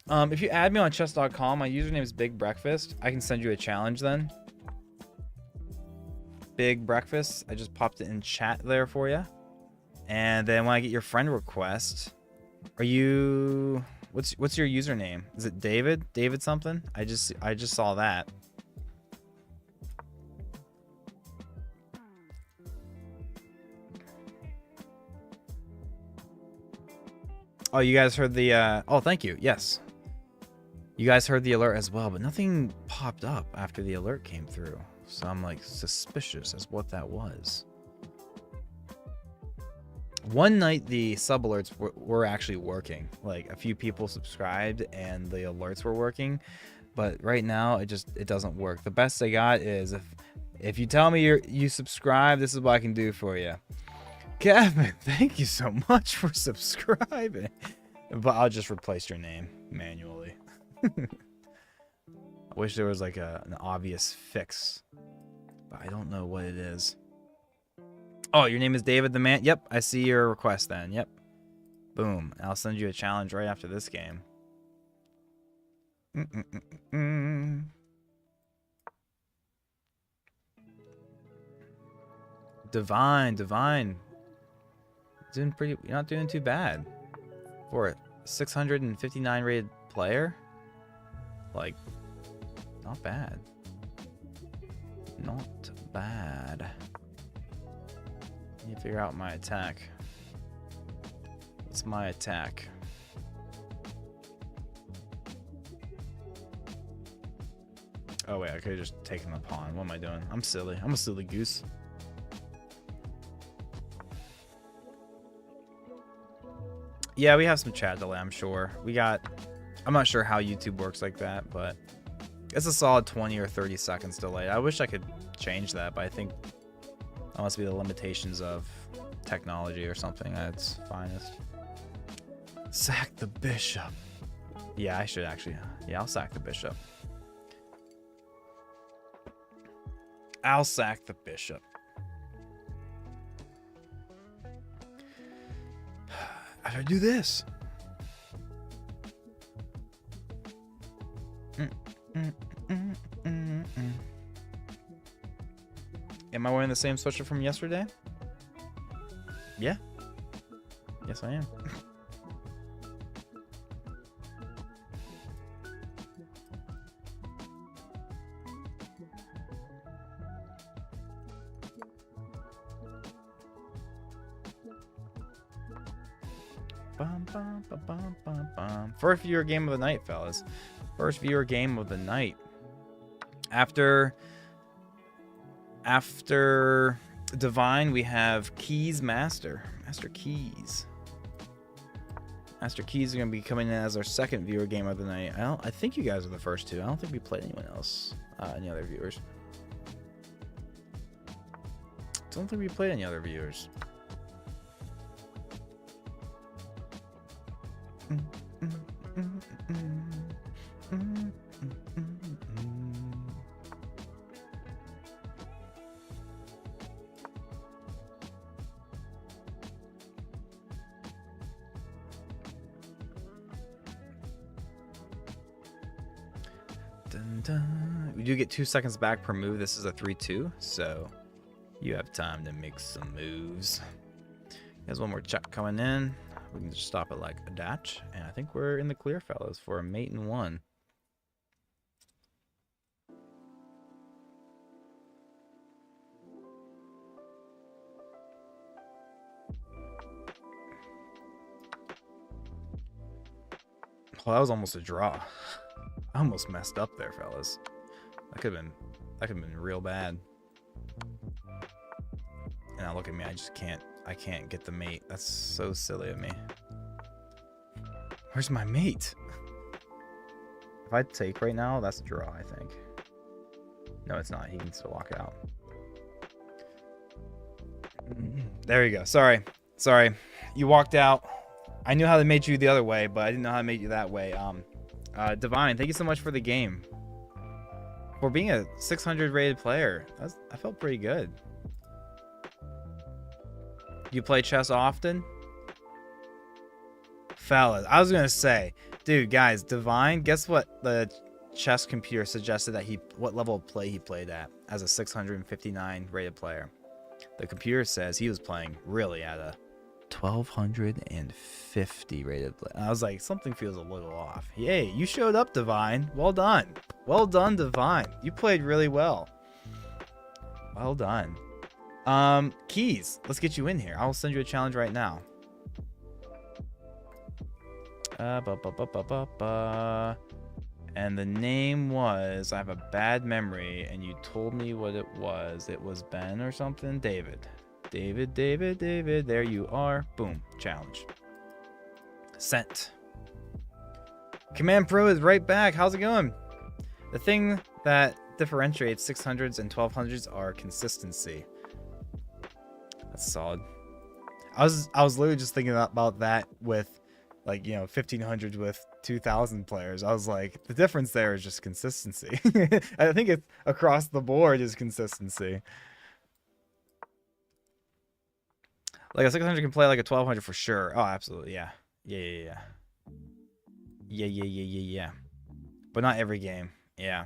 If you add me on chess.com, my username is Big Breakfast. I can send you a challenge then. Big Breakfast. I just popped it in chat there for you. And then when I get your friend request, are you... What's your username? Is it David? David something? I just saw that. Oh, you guys heard the oh, thank you. Yes. You guys heard the alert as well, but nothing popped up after the alert came through. So I'm like suspicious as what that was. One night the sub alerts were actually working. Like a few people subscribed and the alerts were working, but right now it doesn't work. The best I got is if you tell me you subscribe, this is what I can do for you. Kevin, thank you so much for subscribing. But I'll just replace your name manually. I wish there was like an obvious fix, but I don't know what it is. Oh, your name is David the Man? Yep, I see your request then. Yep. Boom. I'll send you a challenge right after this game. Divine. Doing pretty, you're not doing too bad. For a 659 rated player? Like, not bad. Not bad. Let me figure out my attack. What's my attack? Oh wait, I could have just taken the pawn. What am I doing? I'm silly. I'm a silly goose. Yeah, we have some chat delay, I'm sure. I'm not sure how YouTube works like that, but it's a solid 20 or 30 seconds delay. I wish I could change that, but I think that must be the limitations of technology or something at its finest. Sack the bishop. Yeah, I should actually. Yeah, I'll sack the bishop. I'll sack the bishop. How do I do this? Am I wearing the same sweatshirt from yesterday? Yeah. Yes, I am. First viewer game of the night, fellas. First viewer game of the night. After Divine, we have Keys Master. Master Keys. Master Keys are going to be coming in as our second viewer game of the night. I think you guys are the first two. I don't think we played anyone else. Any other viewers. Don't think we played any other viewers. We do get 2 seconds back per move. This is a 3-2, so you have time to make some moves. There's one more check coming in. We can just stop it like a dash, and I think we're in the clear, fellas, for a mate and one. Well, that was almost a draw. I almost messed up there, fellas. That could have been real bad. And now look at me, I can't get the mate. That's so silly of me. Where's my mate? If I take right now, that's a draw, I think. No, it's not. He can still walk out. There you go. Sorry. You walked out. I knew how to mate you the other way, but I didn't know how to mate you that way. Divine, thank you so much for the game. For being a 600 rated player, I felt pretty good. You play chess often? Fellas, I was gonna say, dude, guys, Divine, guess what the chess computer suggested that what level of play he played at as a 659 rated player. The computer says he was playing really at a 1250 rated play. I was like, something feels a little off. Yay, you showed up, Divine. Well done. Well done, Divine. You played really well. Well done. Keys, let's get you in here. I'll send you a challenge right now. And the name was, I have a bad memory, and you told me what it was. It was Ben or something? David. David, David, David, there you are. Boom, challenge. Sent. Command Pro is right back. How's it going? The thing that differentiates 600s and 1200s are consistency. That's solid. I was literally just thinking about that with, like, you know, 1500s with 2000 players. I was like, the difference there is just consistency. I think it's across the board is consistency. Like a 600 can play like a 1200 for sure. Oh, absolutely, yeah. Yeah. But not every game. Yeah.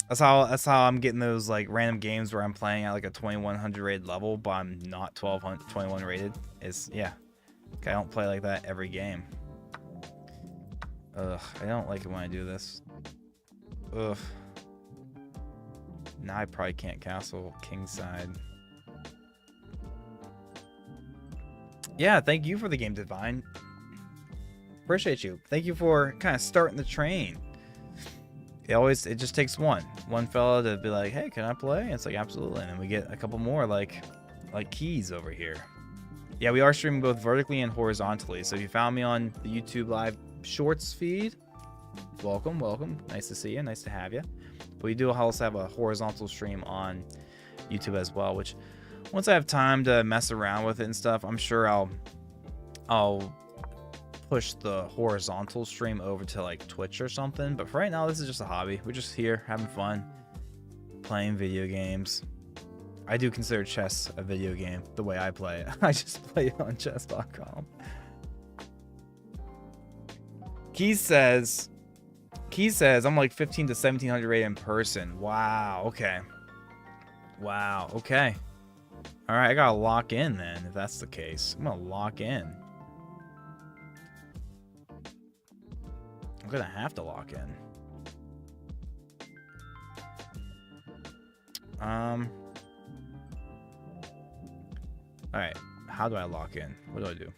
That's how I'm getting those like random games where I'm playing at like a 2100 rated level, but I'm not 21 rated. Is yeah. Okay, I don't play like that every game. Ugh, I don't like it when I do this. Ugh. Now I probably can't castle kingside. Yeah, thank you for the game, Divine. Appreciate you. Thank you for kind of starting the train. It just takes one fella to be like, hey, can I play? And it's like, absolutely. And then we get a couple more like keys over here. Yeah, we are streaming both vertically and horizontally. So if you found me on the YouTube live shorts feed, welcome. Nice to see you. Nice to have you. But we do also have a horizontal stream on YouTube as well, which once I have time to mess around with it and stuff, I'm sure I'll push the horizontal stream over to like Twitch or something. But for right now, this is just a hobby. We're just here having fun, playing video games. I do consider chess a video game the way I play it. I just play it on chess.com. Keys says I'm like 15 to 1700 rated in person. Wow. Okay. All right, I gotta lock in then if that's the case. I'm gonna lock in. I'm gonna have to lock in. All right, how do I lock in? What do I do?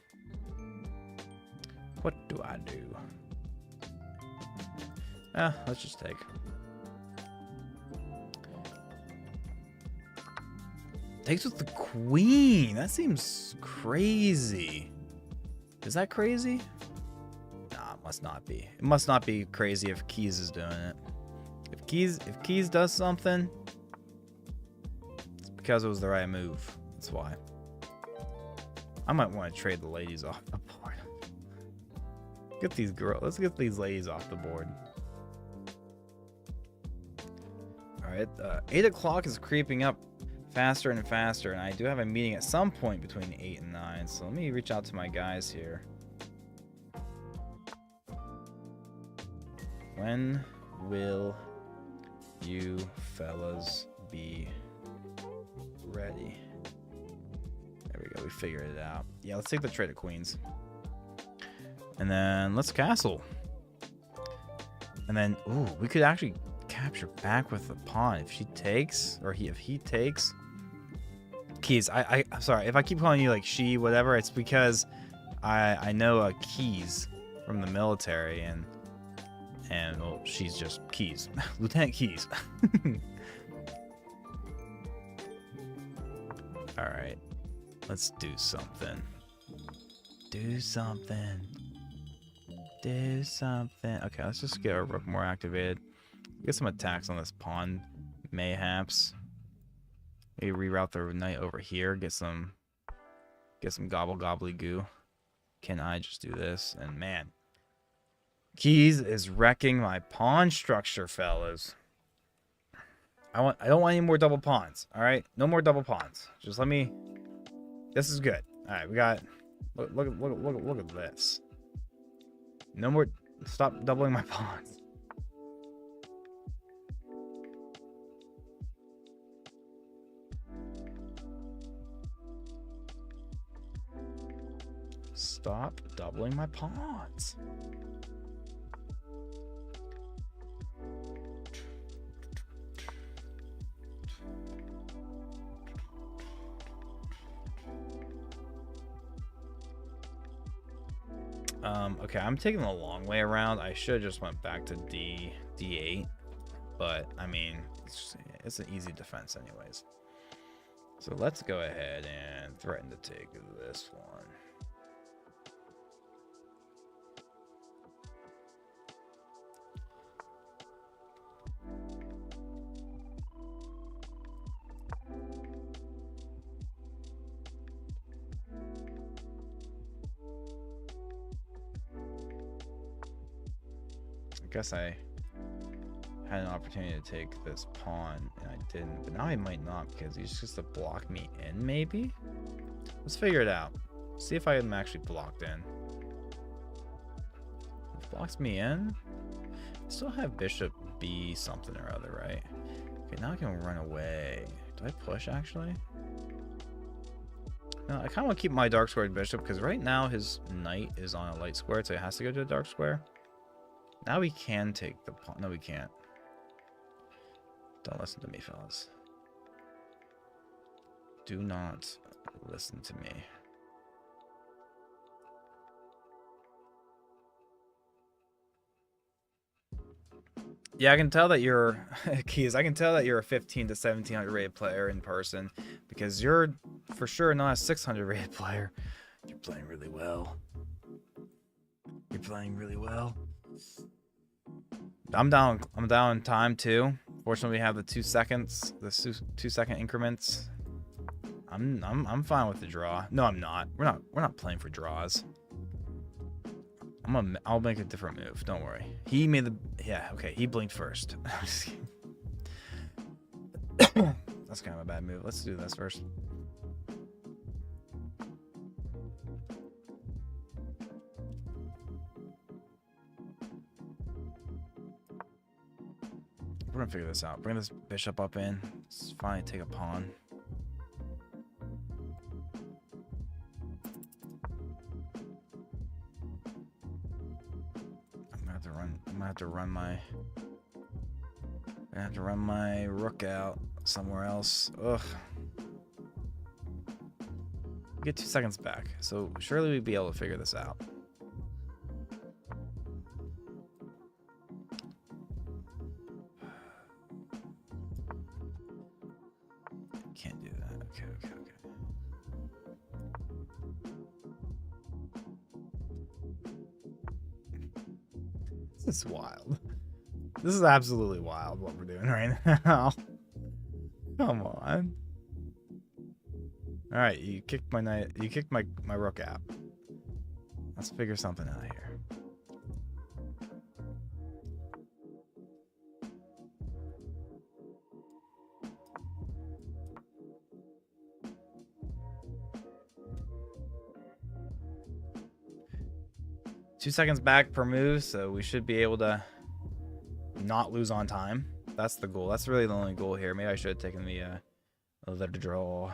Let's just take. Takes with the queen. That seems crazy. Is that crazy? Nah, it must not be. It must not be crazy if Keys is doing it. If Keys does something, it's because it was the right move. That's why. I might want to trade the ladies off the board. Let's get these ladies off the board. All right, 8 o'clock is creeping up faster and faster, and I do have a meeting at some point between 8 and 9, so let me reach out to my guys here. When will you fellas be ready? There we go, we figured it out. Yeah, let's take the trade of queens. And then let's castle. And then, ooh, we could actually capture back with the pawn if she takes, or if he takes. Keys, I'm sorry if I keep calling you like she, whatever. It's because I know Keys from the military, and well, she's just Keys, Lieutenant Keys. All right, let's do something. Okay, let's just get our rook more activated. Get some attacks on this pawn, mayhaps. Maybe reroute the knight over here. Get some gobbly goo. Can I just do this? And man, Keys is wrecking my pawn structure, fellas. I don't want any more double pawns. All right, no more double pawns. Just let me. This is good. All right, we got. Look at this. No more. Stop doubling my pawns. Stop doubling my pawns. Okay, I'm taking the long way around. I should have just went back to D8, but I mean, it's an easy defense anyways. So let's go ahead and threaten to take this one. I guess I had an opportunity to take this pawn and I didn't, but now I might not because he's just to block me in. Maybe let's figure it out. See if I am actually blocked in. If it blocks me in, I still have bishop b something or other, right? Okay, now I can run away. Do I push actually? No, I kind of want to keep my dark squared bishop because right now his knight is on a light square, so he has to go to a dark square. Now we can take the pawn. No, we can't. Don't listen to me, fellas. Do not listen to me. Yeah, I can tell that you're Keys. I can tell that you're a 15 to 1700 rated player in person because you're for sure not a 600 rated player. You're playing really well. You're playing really well. I'm down time too. Fortunately, we have the 2 seconds, the 2-second increments. I'm fine with the draw. No, I'm not. We're not playing for draws. I'll make a different move. Don't worry. He made the okay. He blinked first. That's kind of a bad move. Let's do this first. We're gonna figure this out. Bring this bishop up in. Let's finally take a pawn. I'm gonna have to run my rook out somewhere else. Ugh. We get 2 seconds back, so surely we'd be able to figure this out. Can't do that. Okay. This is wild. This is absolutely wild what we're doing right now. Come on. All right, you kicked my knight. You kicked my rook out. Let's figure something out here. Two seconds back per move, so we should be able to not lose on time. That's the goal. That's really the only goal here. Maybe I should have taken the draw.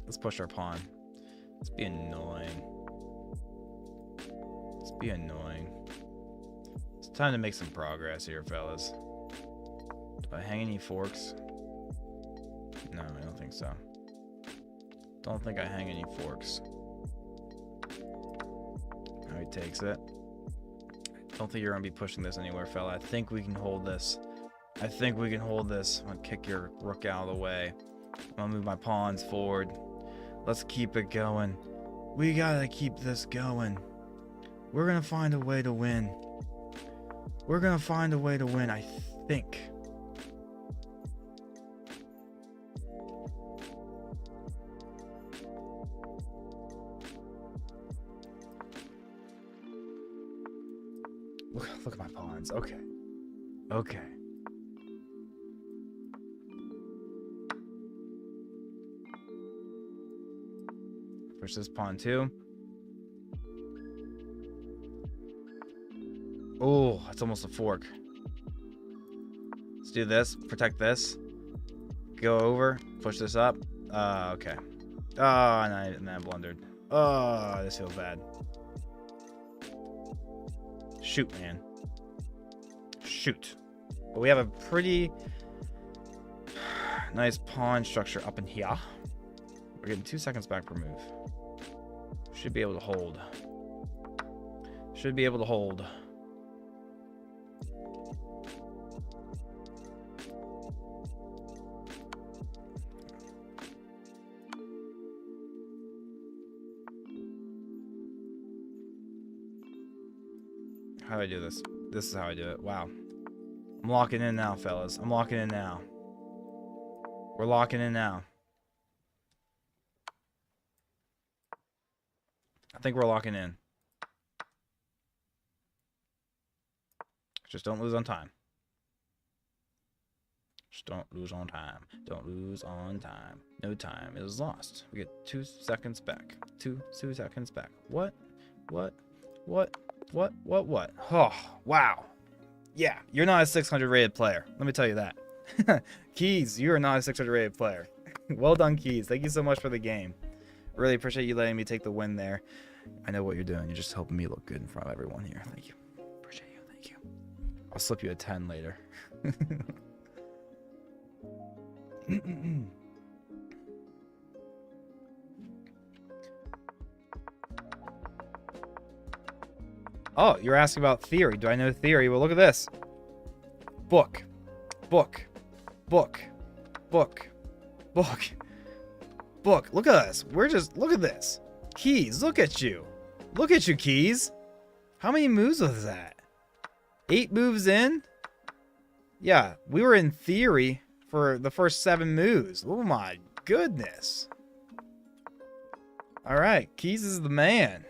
Let's push our pawn. Let's be annoying. Let's be annoying. It's time to make some progress here, fellas. Do I hang any forks? No, I don't think so. Don't think I hang any forks. Now he takes it. Don't think you're gonna be pushing this anywhere, fella. I think we can hold this. I'm gonna kick your rook out of the way. I'm gonna move my pawns forward. Let's keep it going. We gotta keep this going. We're gonna find a way to win. I think. Look at my pawns. Okay. Push this pawn too. Oh, that's almost a fork. Let's do this. Protect this. Go over. Push this up. Okay. Oh, and I blundered. Oh, this feels bad. Shoot, man. Shoot. But we have a pretty nice pawn structure up in here. We're getting 2 seconds back per move. Should be able to hold. Should be able to hold. How do I do this? This is how I do it. Wow. I'm locking in now, fellas. I'm locking in now. We're locking in now. I think we're locking in. Just don't lose on time. Just don't lose on time. Don't lose on time. No time is lost. We get 2 seconds back. 2 seconds back. What? What? Oh, wow. Yeah, you're not a 600 rated player. Let me tell you that. Keys, you are not a 600 rated player. Well done, Keys. Thank you so much for the game. Really appreciate you letting me take the win there. I know what you're doing. You're just helping me look good in front of everyone here. Thank you. Appreciate you. Thank you. I'll slip you a 10 later. Oh, you're asking about theory. Do I know theory? Well, look at this. Book. Book. Book. Book. Book. Book. Look at us. We're just... Look at this. Keys, look at you. Look at you, Keys. How many moves was that? 8 moves in? Yeah, we were in theory for the first 7 moves. Oh my goodness. Alright, Keys is the man.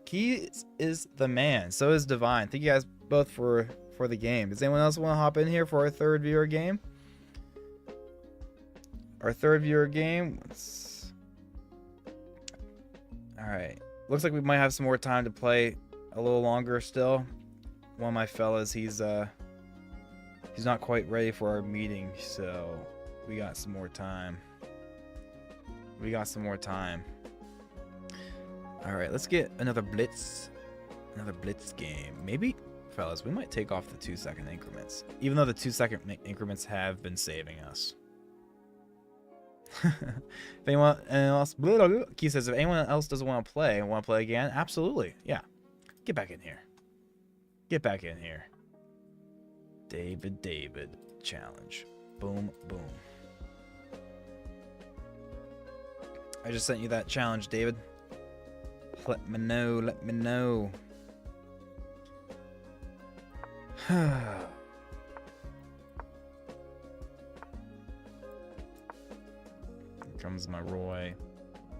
Keys is the man. So is Divine. Thank you guys both for the game. Does anyone else want to hop in here for our third viewer game? Our third viewer game. Alright. Looks like we might have some more time to play a little longer still. One of my fellas, he's not quite ready for our meeting, so we got some more time. We got some more time. Alright, let's get another blitz. Another blitz game. Maybe, fellas, we might take off the 2-second increments. Even though the 2-second increments have been saving us. If anyone else... Key says, if anyone else doesn't want to play and want to play again, absolutely. Yeah. Get back in here. Get back in here. David challenge. Boom, boom. I just sent you that challenge, David. Let me know, let me know. Here comes my Roy.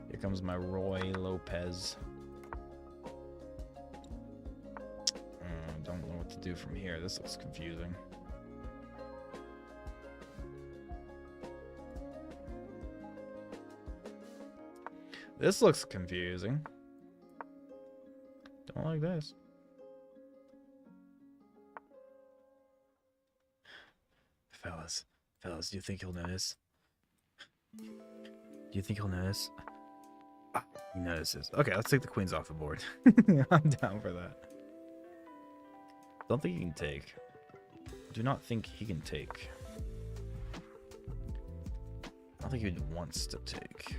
Here comes my Roy Lopez. Don't know what to do from here. This looks confusing. This looks confusing. Don't like this. Fellas, do you think he'll notice? Do you think he'll notice? Ah, he notices. Okay, let's take the queens off the board. I'm down for that. Don't think he can take. Do not think he can take. I don't think he wants to take.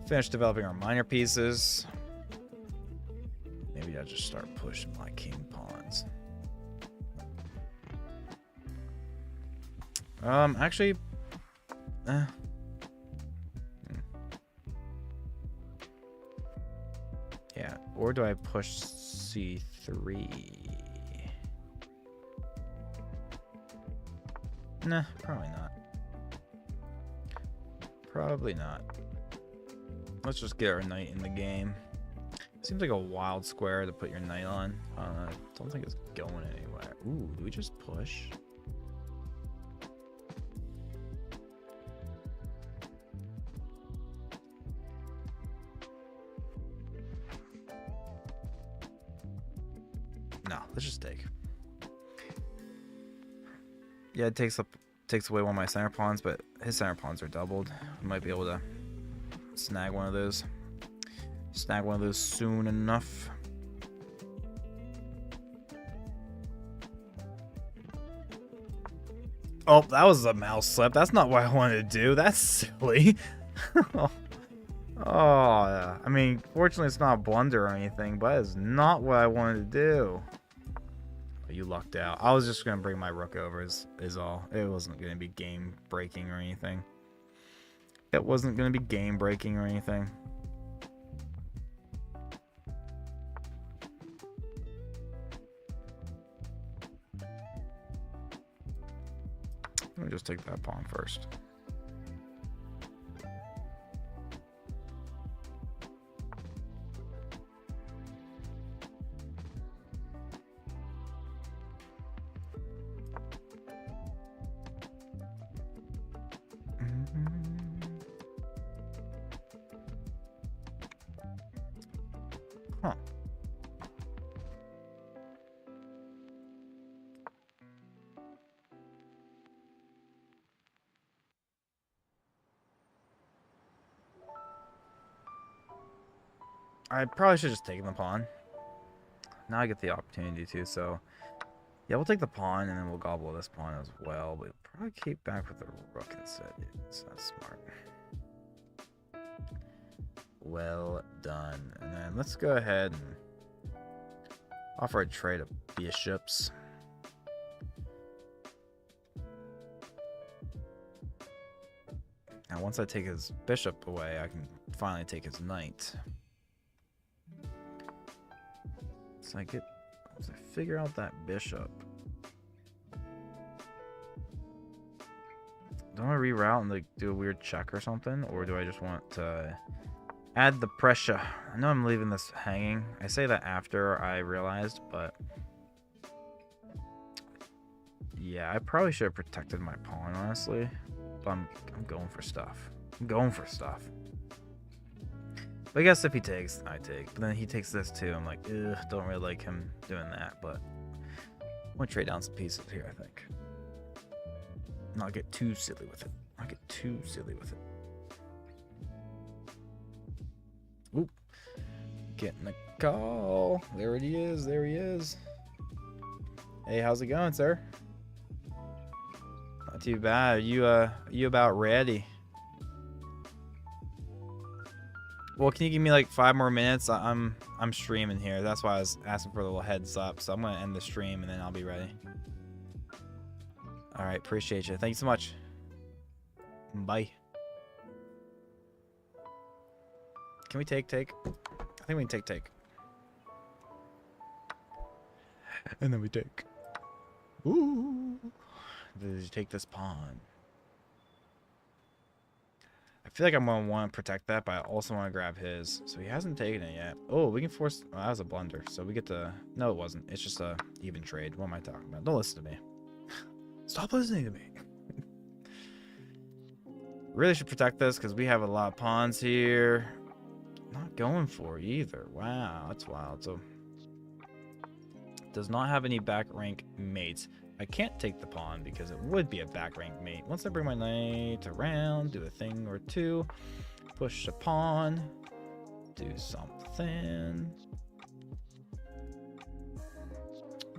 Finish developing our minor pieces. Maybe I'll just start pushing my king pawns. Actually, yeah, or do I push c3? Nah, probably not. Probably not. Let's just get our knight in the game. Seems like a wild square to put your knight on. I don't think it's going anywhere. Ooh, do we just push? No, let's just take. Yeah, it takes away one of my center pawns, but his center pawns are doubled. We might be able to snag one of those. Snag one of those soon enough. Oh, that was a mouse slip. That's not what I wanted to do. That's silly. Oh, yeah. I mean, fortunately it's not a blunder or anything, but it's not what I wanted to do. You lucked out. I was just going to bring my rook over is all. It wasn't going to be game breaking or anything. It wasn't going to be game breaking or anything. Let me just take that pawn first. Huh. I probably should just take the pawn. Now I get the opportunity to, so yeah, we'll take the pawn and then we'll gobble this pawn as well. But we'll probably keep back with the rook instead. So that's smart. Well done. And then let's go ahead and offer a trade of bishops. Now once I take his bishop away, I can finally take his knight. So once I figure out that bishop, do I want to reroute and like do a weird check or something, or do I just want to add the pressure? I know I'm leaving this hanging. I say that after I realized, but yeah, I probably should have protected my pawn, honestly. But I'm going for stuff. I'm going for stuff. But I guess if he takes, I take. But then he takes this too. I'm like, ugh, don't really like him doing that. But I'm gonna trade down some pieces here, I think. Not get too silly with it. Not get too silly with it. Oop. Getting a call. There he is. There he is. Hey, how's it going, sir? Not too bad. Are you about ready? Well, can you give me like 5 more minutes? I'm streaming here. That's why I was asking for a little heads up. So I'm gonna end the stream and then I'll be ready. All right, appreciate you. Thank you so much. Bye. Can we take? I think we can take. And then we take. Ooh. Did you take this pawn? I feel like I'm going to want to protect that, but I also want to grab his. So he hasn't taken it yet. Oh, we can force... Oh, that was a blunder. So we get to... No, it wasn't. It's just a even trade. What am I talking about? Don't listen to me. Stop listening to me. Really should protect this because we have a lot of pawns here. Not going for either. Wow, that's wild. So does not have any back rank mates. I can't take the pawn because it would be a back rank mate. Once I bring my knight around, do a thing or two, push a pawn, do something.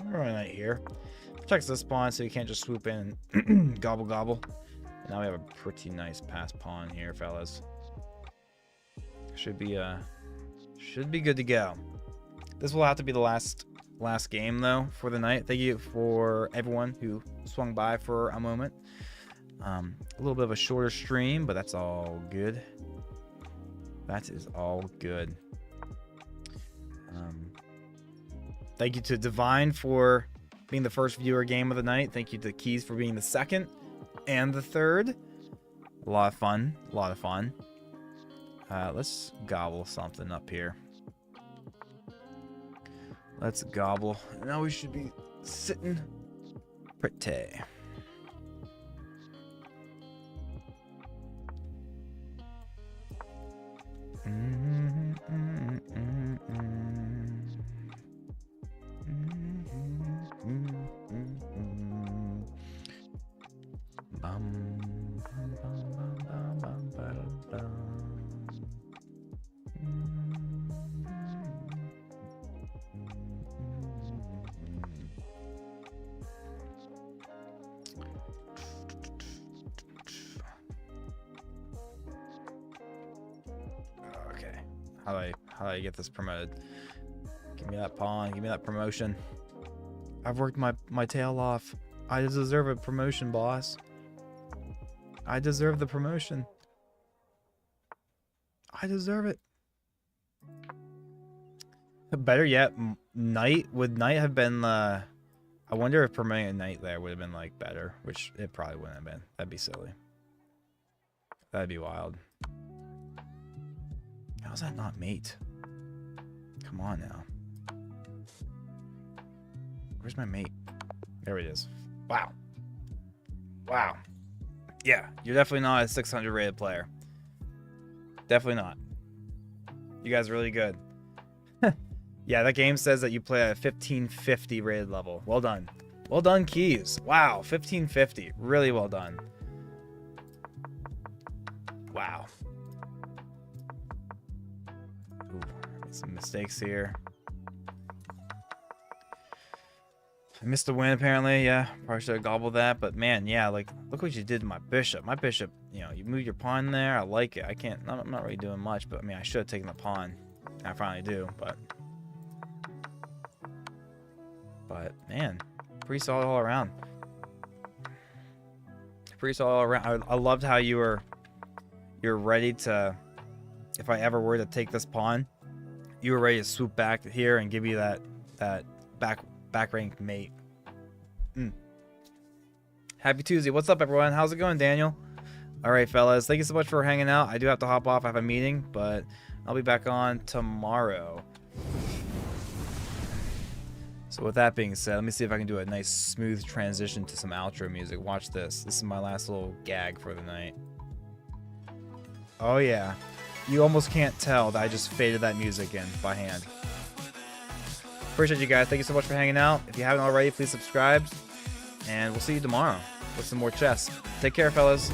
All right, here. Protects this pawn so you can't just swoop in and gobble gobble. And now we have a pretty nice pass pawn here, fellas. Should be good to go. This will have to be the last game though for the night. Thank you for everyone who swung by for a moment. A little bit of a shorter stream, but that's all good. That is all good. Thank you to Divine for being the first viewer game of the night. Thank you to Keys for being the second and the third. A lot of fun. Let's gobble something up here. Let's gobble. Now we should be sitting pretty. how do I get this promoted? Give me that pawn. Give me that promotion. I've worked my tail off. I deserve a promotion, boss. I deserve the promotion. I deserve it. Better yet, knight. Would knight have been I wonder if promoting a knight there would have been like better, which it probably wouldn't have been. That'd be silly. That'd be wild. How's that not mate? Come on now. Where's my mate? There it is. Wow. Wow. Yeah, you're definitely not a 600 rated player. Definitely not. You guys are really good. Yeah, that game says that you play at a 1550 rated level. Well done. Well done, Keys. Wow, 1550. Really well done. Wow. Ooh, some mistakes here. I missed a win, apparently. Yeah, probably should have gobbled that. But, man, yeah, like, look what you did to my bishop. My bishop, you know, you moved your pawn there. I like it. I'm not really doing much. But, I mean, I should have taken the pawn. I finally do, but... man, pretty solid all around. Pretty solid all around. I loved how you're ready to, if I ever were to take this pawn, you were ready to swoop back here and give you that back rank mate. Happy Tuesday. What's up, everyone? How's it going, Daniel? All right, fellas. Thank you so much for hanging out. I do have to hop off. I have a meeting, but I'll be back on tomorrow. So with that being said, let me see if I can do a nice smooth transition to some outro music. Watch this. This is my last little gag for the night. Oh yeah. You almost can't tell that I just faded that music in by hand. Appreciate you guys. Thank you so much for hanging out. If you haven't already, please subscribe. And we'll see you tomorrow with some more chess. Take care, fellas.